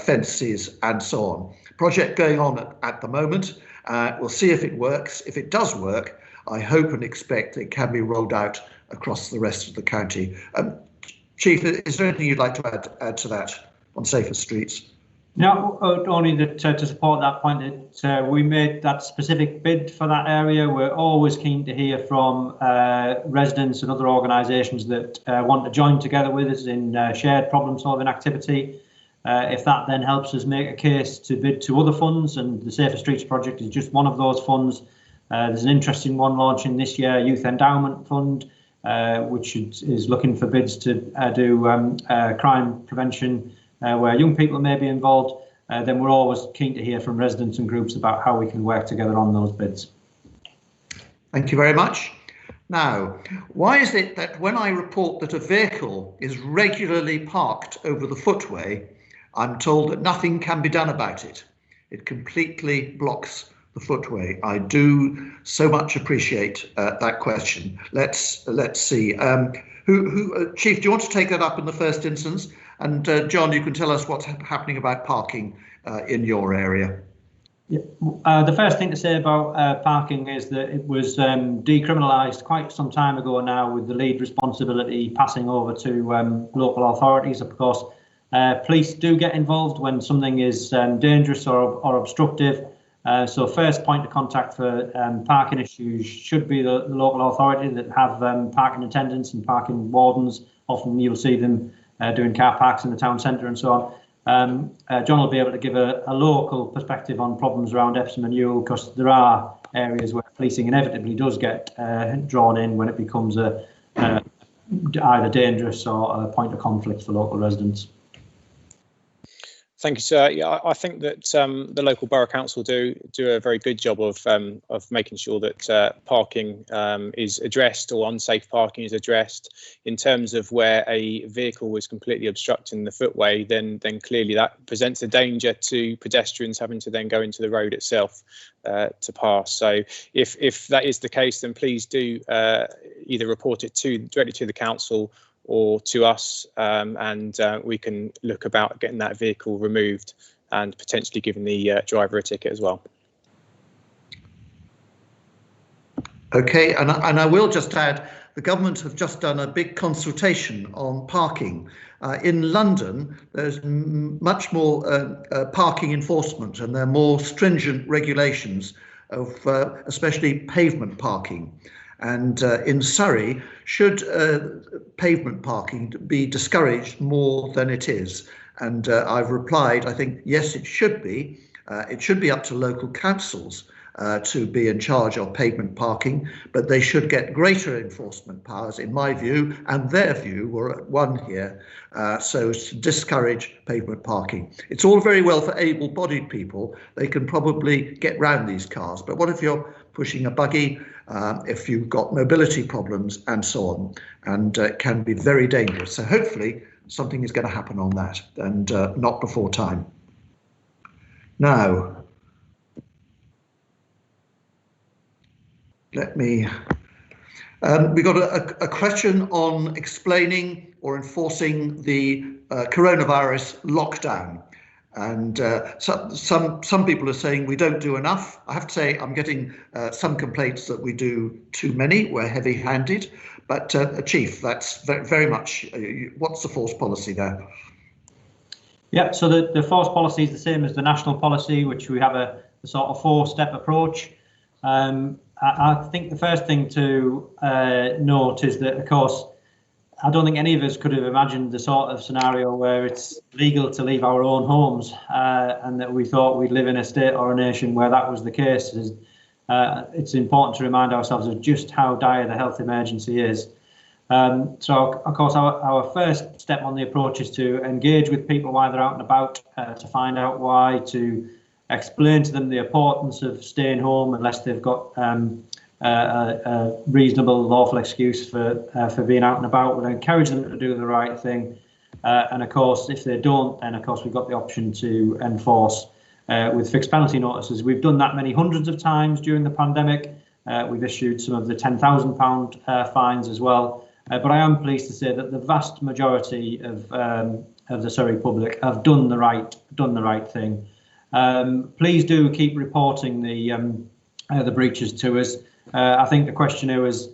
fences, and so on. Project going on at the moment. We'll see if it works. If it does work, I hope and expect it can be rolled out across the rest of the county. Chief, is there anything you'd like to add to that on safer streets? No, only that to support that point that we made that specific bid for that area. We're always keen to hear from residents and other organisations that want to join together with us in shared problem solving activity. If that then helps us make a case to bid to other funds, and the Safer Streets project is just one of those funds. There's an interesting one launching this year, Youth Endowment Fund, which is looking for bids to do crime prevention where young people may be involved. Then we're always keen to hear from residents and groups about how we can work together on those bids. Thank you very much. Now, why is it that when I report that a vehicle is regularly parked over the footway, I'm told that nothing can be done about it? It completely blocks the footway. I do so much appreciate that question. Let's see. Chief, do you want to take that up in the first instance? And John, you can tell us what's happening about parking in your area. Yeah. The first thing to say about parking is that it was decriminalised quite some time ago now, with the lead responsibility passing over to local authorities. Of course, police do get involved when something is dangerous or obstructive. So first point of contact for parking issues should be the local authority that have parking attendants and parking wardens. Often you'll see them doing car parks in the town centre and so on. John will be able to give a local perspective on problems around Epsom and Ewell, because there are areas where policing inevitably does get drawn in when it becomes either dangerous or a point of conflict for local residents. Thank you, sir. Yeah, I think that the local borough council do a very good job of making sure that parking is addressed, or unsafe parking is addressed. In terms of where a vehicle was completely obstructing the footway, then clearly that presents a danger to pedestrians having to then go into the road itself to pass. So if that is the case, then please do either report it directly to the council or to us, and we can look about getting that vehicle removed and potentially giving the driver a ticket as well. Okay, and I will just add, the government have just done a big consultation on parking. In London, there's much more parking enforcement, and there are more stringent regulations of especially pavement parking. And in Surrey, should pavement parking be discouraged more than it is? And I've replied, I think, yes, it should be. It should be up to local councils to be in charge of pavement parking, but they should get greater enforcement powers, in my view, and their view. We're at one here, so as to discourage pavement parking. It's all very well for able-bodied people. They can probably get round these cars, but what if you're pushing a buggy, if you've got mobility problems and so on, and it can be very dangerous. So hopefully something is going to happen on that, and not before time. Now, let me, we got a question on explaining or enforcing the coronavirus lockdown. And some people are saying we don't do enough. I have to say I'm getting some complaints that we do too many, we're heavy-handed. But Chief, that's very much, what's the force policy there? Yeah, so the force policy is the same as the national policy, which we have a sort of four-step approach. I think the first thing to note is that, of course, I don't think any of us could have imagined the sort of scenario where it's legal to leave our own homes, and that we thought we'd live in a state or a nation where that was the case. It's important to remind ourselves of just how dire the health emergency is. So, of course, our first step on the approach is to engage with people while they're out and about, to find out why, to explain to them the importance of staying home unless they've got a reasonable, lawful excuse for being out and about. We'll encourage them to do the right thing. And of course, if they don't, then of course we've got the option to enforce with fixed penalty notices. We've done that many hundreds of times during the pandemic. We've issued some of the £10,000 fines as well. But I am pleased to say that the vast majority of the Surrey public have done the right thing. Please do keep reporting the breaches to us. I think the questioner was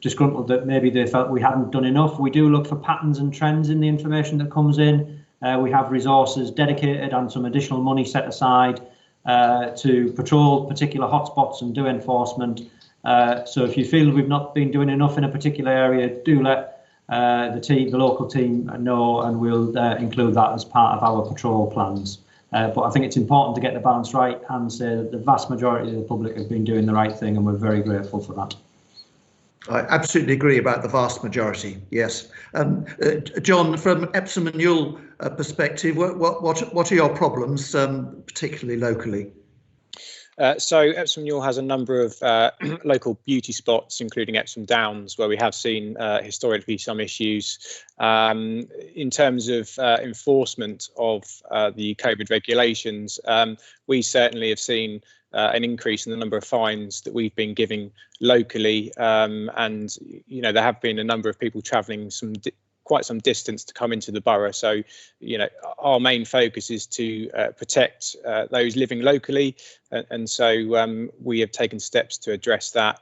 disgruntled that maybe they felt we hadn't done enough. We do look for patterns and trends in the information that comes in. We have resources dedicated and some additional money set aside to patrol particular hotspots and do enforcement. So if you feel we've not been doing enough in a particular area, do let the local team know, and we'll include that as part of our patrol plans. But I think it's important to get the balance right and say that the vast majority of the public have been doing the right thing, and we're very grateful for that. I absolutely agree about the vast majority. Yes, John, from Epsom and Ewell perspective, what are your problems, particularly locally? So Epsom Ewell has a number of local beauty spots, including Epsom Downs, where we have seen historically some issues. In terms of enforcement of the COVID regulations, we certainly have seen an increase in the number of fines that we've been giving locally, and there have been a number of people travelling quite some distance to come into the borough. So, our main focus is to protect those living locally, and so we have taken steps to address that.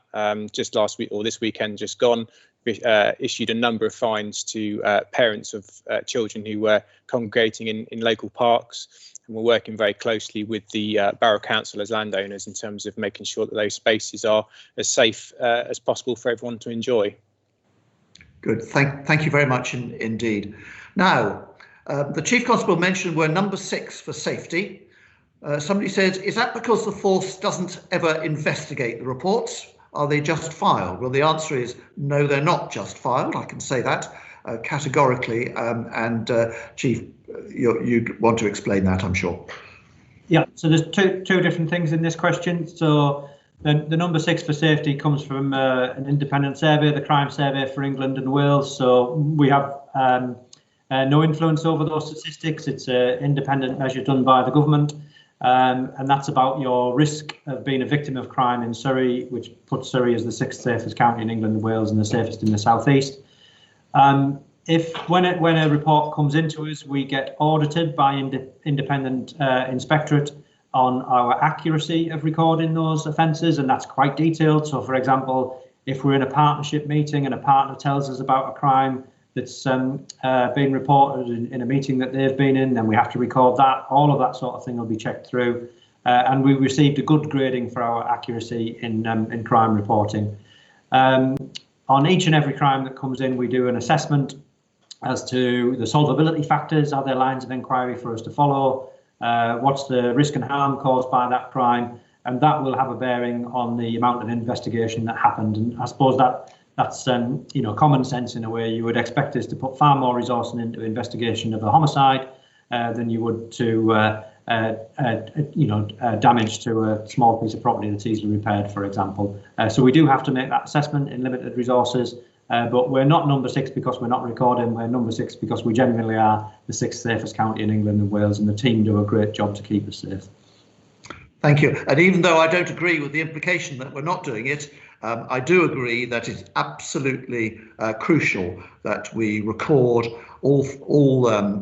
Just last week, or this weekend just gone, issued a number of fines to parents of children who were congregating in local parks. And we're working very closely with the Borough Council as landowners in terms of making sure that those spaces are as safe as possible for everyone to enjoy. Good. Thank you very much indeed. Now, the Chief Constable mentioned we're number 6 for safety. Somebody said, is that because the force doesn't ever investigate the reports? Are they just filed? Well, the answer is no, they're not just filed. I can say that categorically. Chief, you'd want to explain that, I'm sure. Yeah, so there's two different things in this question. So the number 6 for safety comes from an independent survey, the crime survey for England and Wales. So we have no influence over those statistics. It's an independent measure done by the government. And that's about your risk of being a victim of crime in Surrey, which puts Surrey as the 6th safest county in England and Wales and the safest in the southeast. When a report comes into us, we get audited by independent inspectorate on our accuracy of recording those offences, and that's quite detailed. So, for example, if we're in a partnership meeting and a partner tells us about a crime that's been reported in a meeting that they've been in, then we have to record that. All of that sort of thing will be checked through, and we received a good grading for our accuracy in crime reporting. On each and every crime that comes in, we do an assessment as to the solvability factors. Are there lines of inquiry for us to follow? What's the risk and harm caused by that crime? And that will have a bearing on the amount of investigation that happened. And I suppose that's common sense in a way. You would expect us to put far more resource into investigation of a homicide than you would to damage to a small piece of property that's easily repaired, for example. So we do have to make that assessment in limited resources, but we're not number 6 because we're not recording. We're number 6 because we genuinely are the 6th safest county in England and Wales, and the team do a great job to keep us safe. Thank you. And even though I don't agree with the implication that we're not doing it, I do agree that it's absolutely crucial that we record all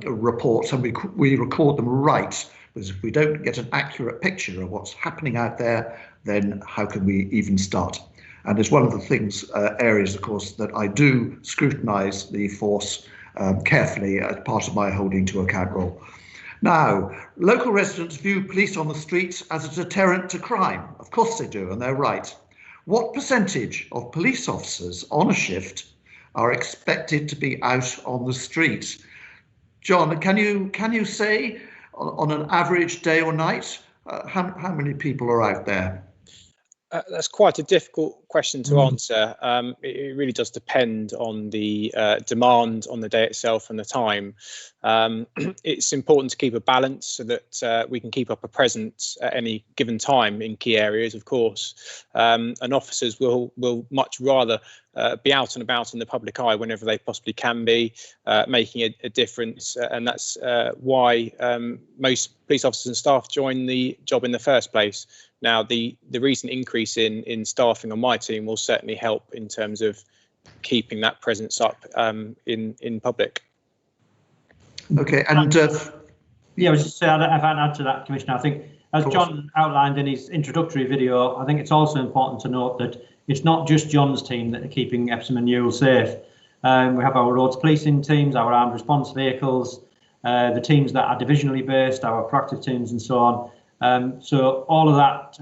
reports, and we record them right. Because if we don't get an accurate picture of what's happening out there, then how can we even start? And it's one of the things, areas, of course, that I do scrutinise the force carefully as part of my holding to account role. Now, local residents view police on the streets as a deterrent to crime. Of course they do, and they're right. What percentage of police officers on a shift are expected to be out on the street? John, can you say on an average day or night how many people are out there? That's quite a difficult question to answer. It really does depend on the demand on the day itself and the time. It's important to keep a balance so that we can keep up a presence at any given time in key areas, of course. And officers will much rather be out and about in the public eye whenever they possibly can be, making a difference. And that's why most police officers and staff join the job in the first place. Now, the recent increase in staffing on my team will certainly help in terms of keeping that presence up in public. Okay, and yeah, I was just saying, if I can add to that, Commissioner, I think as John outlined in his introductory video, I think it's also important to note that it's not just John's team that are keeping Epsom and Ewell safe. We have our roads policing teams, our armed response vehicles, the teams that are divisionally based, our proactive teams and so on. So all of that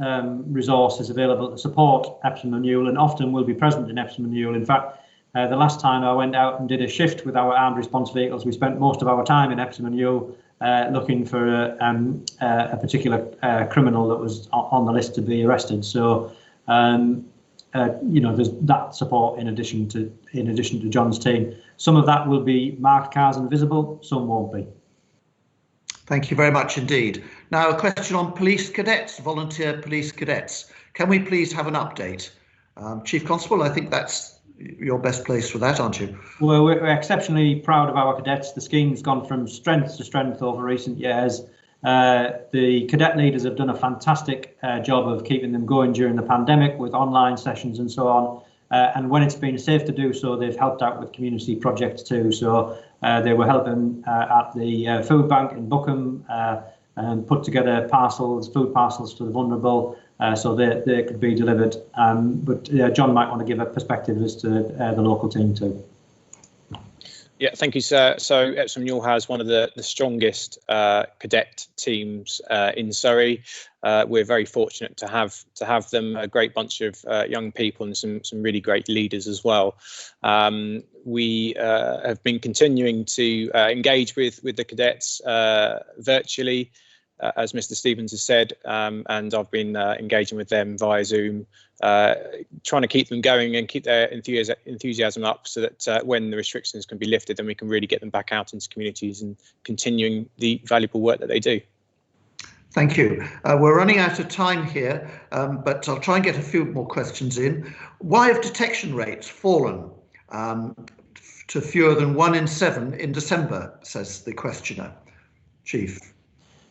resource is available to support Epsom and Ewell, and often will be present in Epsom and Ewell. In fact, the last time I went out and did a shift with our armed response vehicles, we spent most of our time in Epsom and Ewell looking for a particular criminal that was on the list to be arrested. So, you know, there's that support in addition to John's team. Some of that will be marked cars and visible, some won't be. thank you very much indeed. Now, a question on police cadets, volunteer police cadets. Can we please have an update? Chief Constable, I think that's your best place for that, aren't you? Well, we're exceptionally proud of our cadets. The scheme's gone from strength to strength over recent years. The cadet leaders have done a fantastic job of keeping them going during the pandemic with online sessions and so on. And when it's been safe to do so, they've helped out with community projects too. So they were helping at the food bank in Buckham and put together food parcels to the vulnerable, so they could be delivered. But John might want to give a perspective as to the local team too. Yeah, thank you, sir. So Epsom Ewell has one of the strongest cadet teams in Surrey. We're very fortunate to have them, a great bunch of young people and some really great leaders as well. We have been continuing to engage with the cadets virtually, as Mr. Stevens has said, and I've been engaging with them via Zoom, trying to keep them going and keep their enthusiasm up so that when the restrictions can be lifted, then we can really get them back out into communities and continuing the valuable work that they do. Thank you. We're running out of time here, but I'll try and get a few more questions in. Why have detection rates fallen to fewer than 1 in 7 in December, says the questioner. Chief.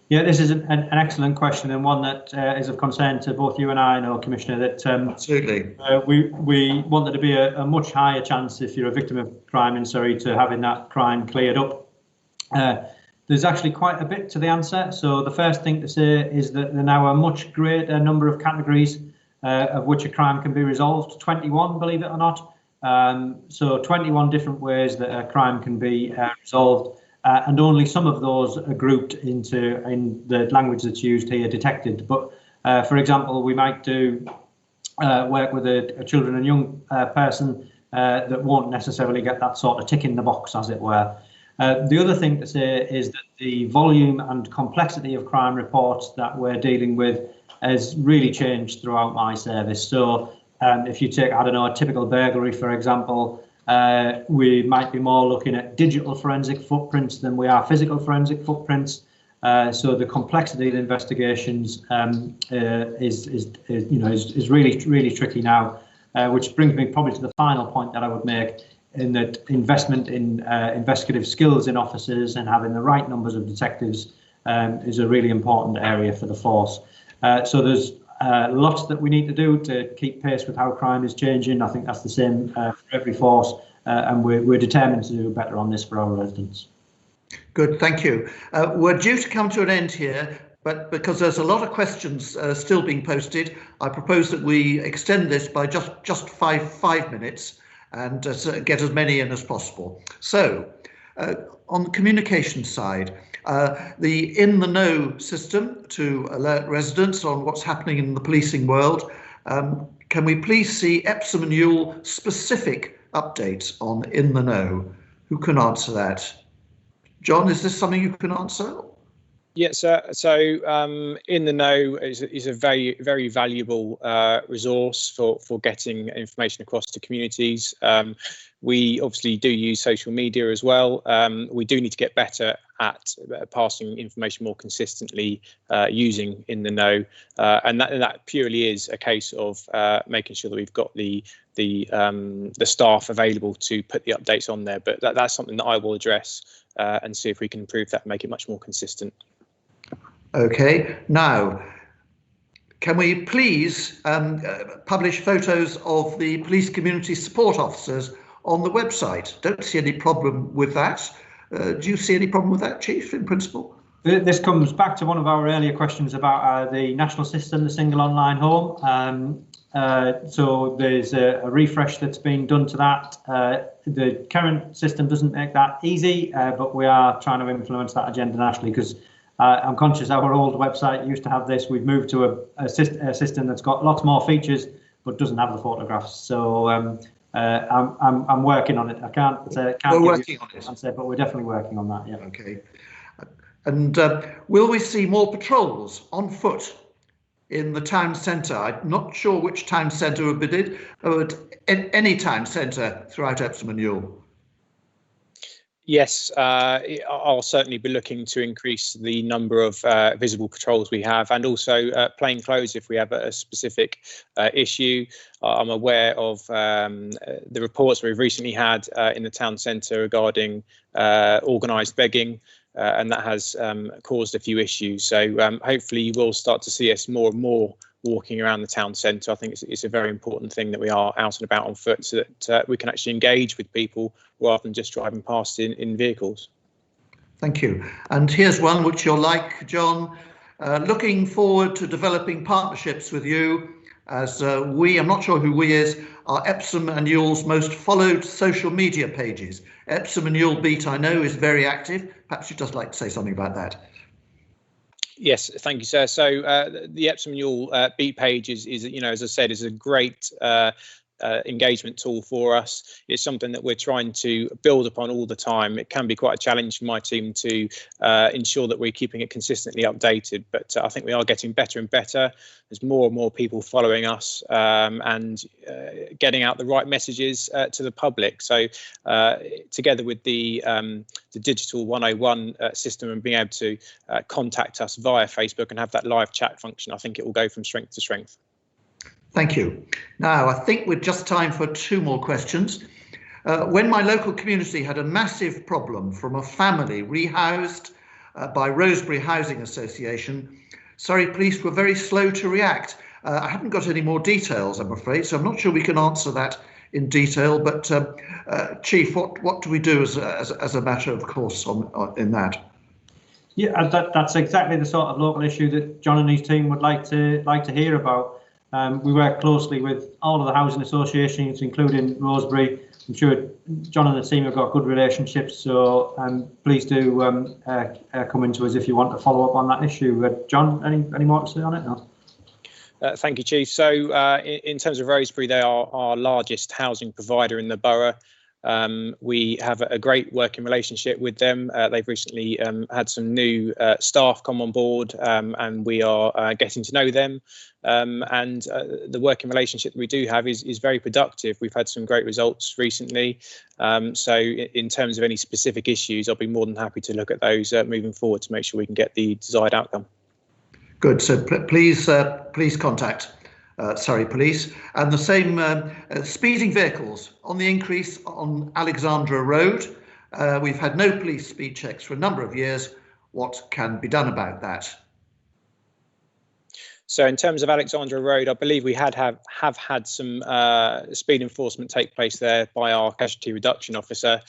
Yeah, this is an excellent question, and one that is of concern to both you and I know, Commissioner, that absolutely we want there to be a much higher chance, if you're a victim of crime in Surrey, to having that crime cleared up. There's actually quite a bit to the answer. So the first thing to say is that there are now a much greater number of categories of which a crime can be resolved, 21, believe it or not. So 21 different ways that a crime can be resolved. And only some of those are grouped in the language that's used here, detected. But for example, we might do work with a children and young person that won't necessarily get that sort of tick in the box, as it were. The other thing to say is that the volume and complexity of crime reports that we're dealing with has really changed throughout my service. So if you take, I don't know, a typical burglary, for example, we might be more looking at digital forensic footprints than we are physical forensic footprints. So the complexity of the investigations is really tricky now, which brings me probably to the final point that I would make, in that investment in investigative skills in officers and having the right numbers of detectives is a really important area for the force. So there's lots that we need to do to keep pace with how crime is changing. I think that's the same for every force, and we're determined to do better on this for our residents. Good, thank you. We're due to come to an end here, but because there's a lot of questions still being posted, I propose that we extend this by just five minutes and get as many in as possible. So, on the communication side, the In the Know system to alert residents on what's happening in the policing world. Can we please see Epsom and Ewell specific updates on In the Know? Who can answer that? John, is this something you can answer? Yes, so In the Know is a very valuable resource for getting information across to communities. We obviously do use social media as well. We do need to get better at passing information more consistently using In the Know, and that purely is a case of making sure that we've got the staff available to put the updates on there. But that's something that I will address and see if we can improve that and make it much more consistent. Okay, now, can we please publish photos of the police community support officers on the website? Don't see any problem with that. Do you see any problem with that, Chief, in principle? This comes back to one of our earlier questions about the national system, the single online home. So there's a refresh that's been done to that. The current system doesn't make that easy, but we are trying to influence that agenda nationally, because I'm conscious our old website used to have this. We've moved to a system that's got lots more features but doesn't have the photographs. So I'm working on it. I can't we're working on it. Answer, but we're definitely working on that. Yeah. Okay. And will we see more patrols on foot in the town centre? I'm not sure which town centre would be did, but any town centre throughout Epsom and Ewell. Yes, I'll certainly be looking to increase the number of visible patrols we have, and also plain clothes if we have a specific issue. I'm aware of the reports we've recently had in the town centre regarding organised begging, and that has caused a few issues. So hopefully you will start to see us more and more walking around the town centre. I think it's a very important thing that we are out and about on foot, so that we can actually engage with people rather than just driving past in vehicles. Thank you. And here's one which you'll like, John. Looking forward to developing partnerships with you, as we, I'm not sure who we is, are Epsom and Ewell's most followed social media pages. Epsom and Ewell Beat, I know, is very active. Perhaps you'd just like to say something about that. Yes, thank you, sir. So the Epsom Ewell Beat page is, you know, as I said, is a great engagement tool for us. It's something that we're trying to build upon all the time. It can be quite a challenge for my team to ensure that we're keeping it consistently updated, but I think we are getting better and better. There's more and more people following us and getting out the right messages to the public. So together with the digital 101 system and being able to contact us via Facebook and have that live chat function, I think it will go from strength to strength. Thank you. Now, I think we're just time for two more questions. When my local community had a massive problem from a family rehoused by Rosebery Housing Association, Surrey Police were very slow to react. I haven't got any more details, I'm afraid, so I'm not sure we can answer that in detail. But Chief, what do we do as a matter of course in that? Yeah, that's exactly the sort of local issue that John and his team would like to hear about. We work closely with all of the housing associations, including Rosebery. I'm sure John and the team have got good relationships, so please do come into us if you want to follow up on that issue. John, any more to say on it? No? Thank you, Chief. So in terms of Rosebery, they are our largest housing provider in the borough. We have a great working relationship with them. They've recently had some new staff come on board, and we are getting to know them. And the working relationship that we do have is very productive. We've had some great results recently. So in terms of any specific issues, I'll be more than happy to look at those moving forward to make sure we can get the desired outcome. Good. So please contact Surrey Police. And the same speeding vehicles on the increase on Alexandra Road. We've had no police speed checks for a number of years. What can be done about that? So in terms of Alexandra Road, I believe we have had some speed enforcement take place there by our casualty reduction officer.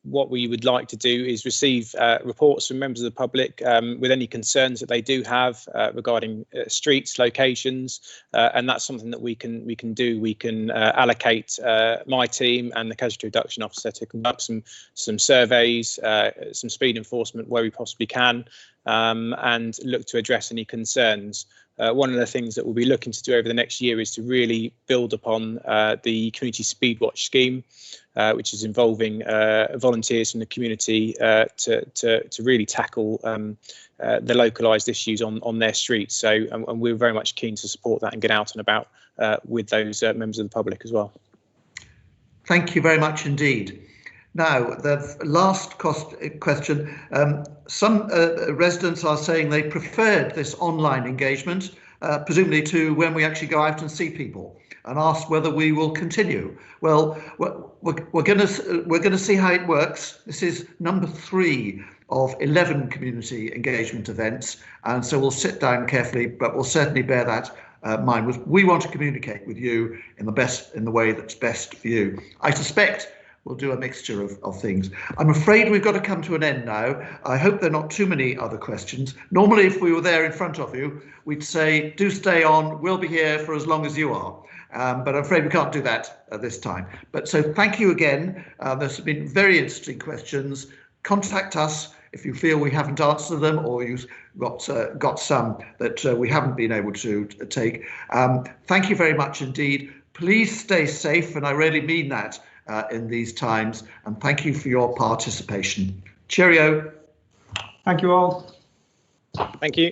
What we would like to do is receive reports from members of the public with any concerns that they do have regarding streets, locations, and that's something that we can do. We can allocate my team and the casualty reduction officer to conduct some surveys, some speed enforcement where we possibly can. And look to address any concerns. one of the things that we'll be looking to do over the next year is to really build upon the community speedwatch scheme, which is involving volunteers from the community to really tackle the localised issues on their streets. So, and we're very much keen to support that and get out and about with those members of the public as well. Thank you very much indeed. Now, the last question. Some residents are saying they preferred this online engagement, presumably to when we actually go out and see people, and asked whether we will continue. Well, we're going to see how it works. This is number 3 of 11 community engagement events, and so we'll sit down carefully, but we'll certainly bear that mind. We want to communicate with you in the way that's best for you. I suspect we'll do a mixture of things. I'm afraid we've got to come to an end now. I hope there are not too many other questions. Normally, if we were there in front of you, we'd say, do stay on, we'll be here for as long as you are. But I'm afraid we can't do that this time. But so thank you again. There's been very interesting questions. Contact us if you feel we haven't answered them or you've got some that we haven't been able to take. Thank you very much indeed. Please stay safe, and I really mean that in these times. And thank you for your participation. Cheerio. Thank you all. Thank you.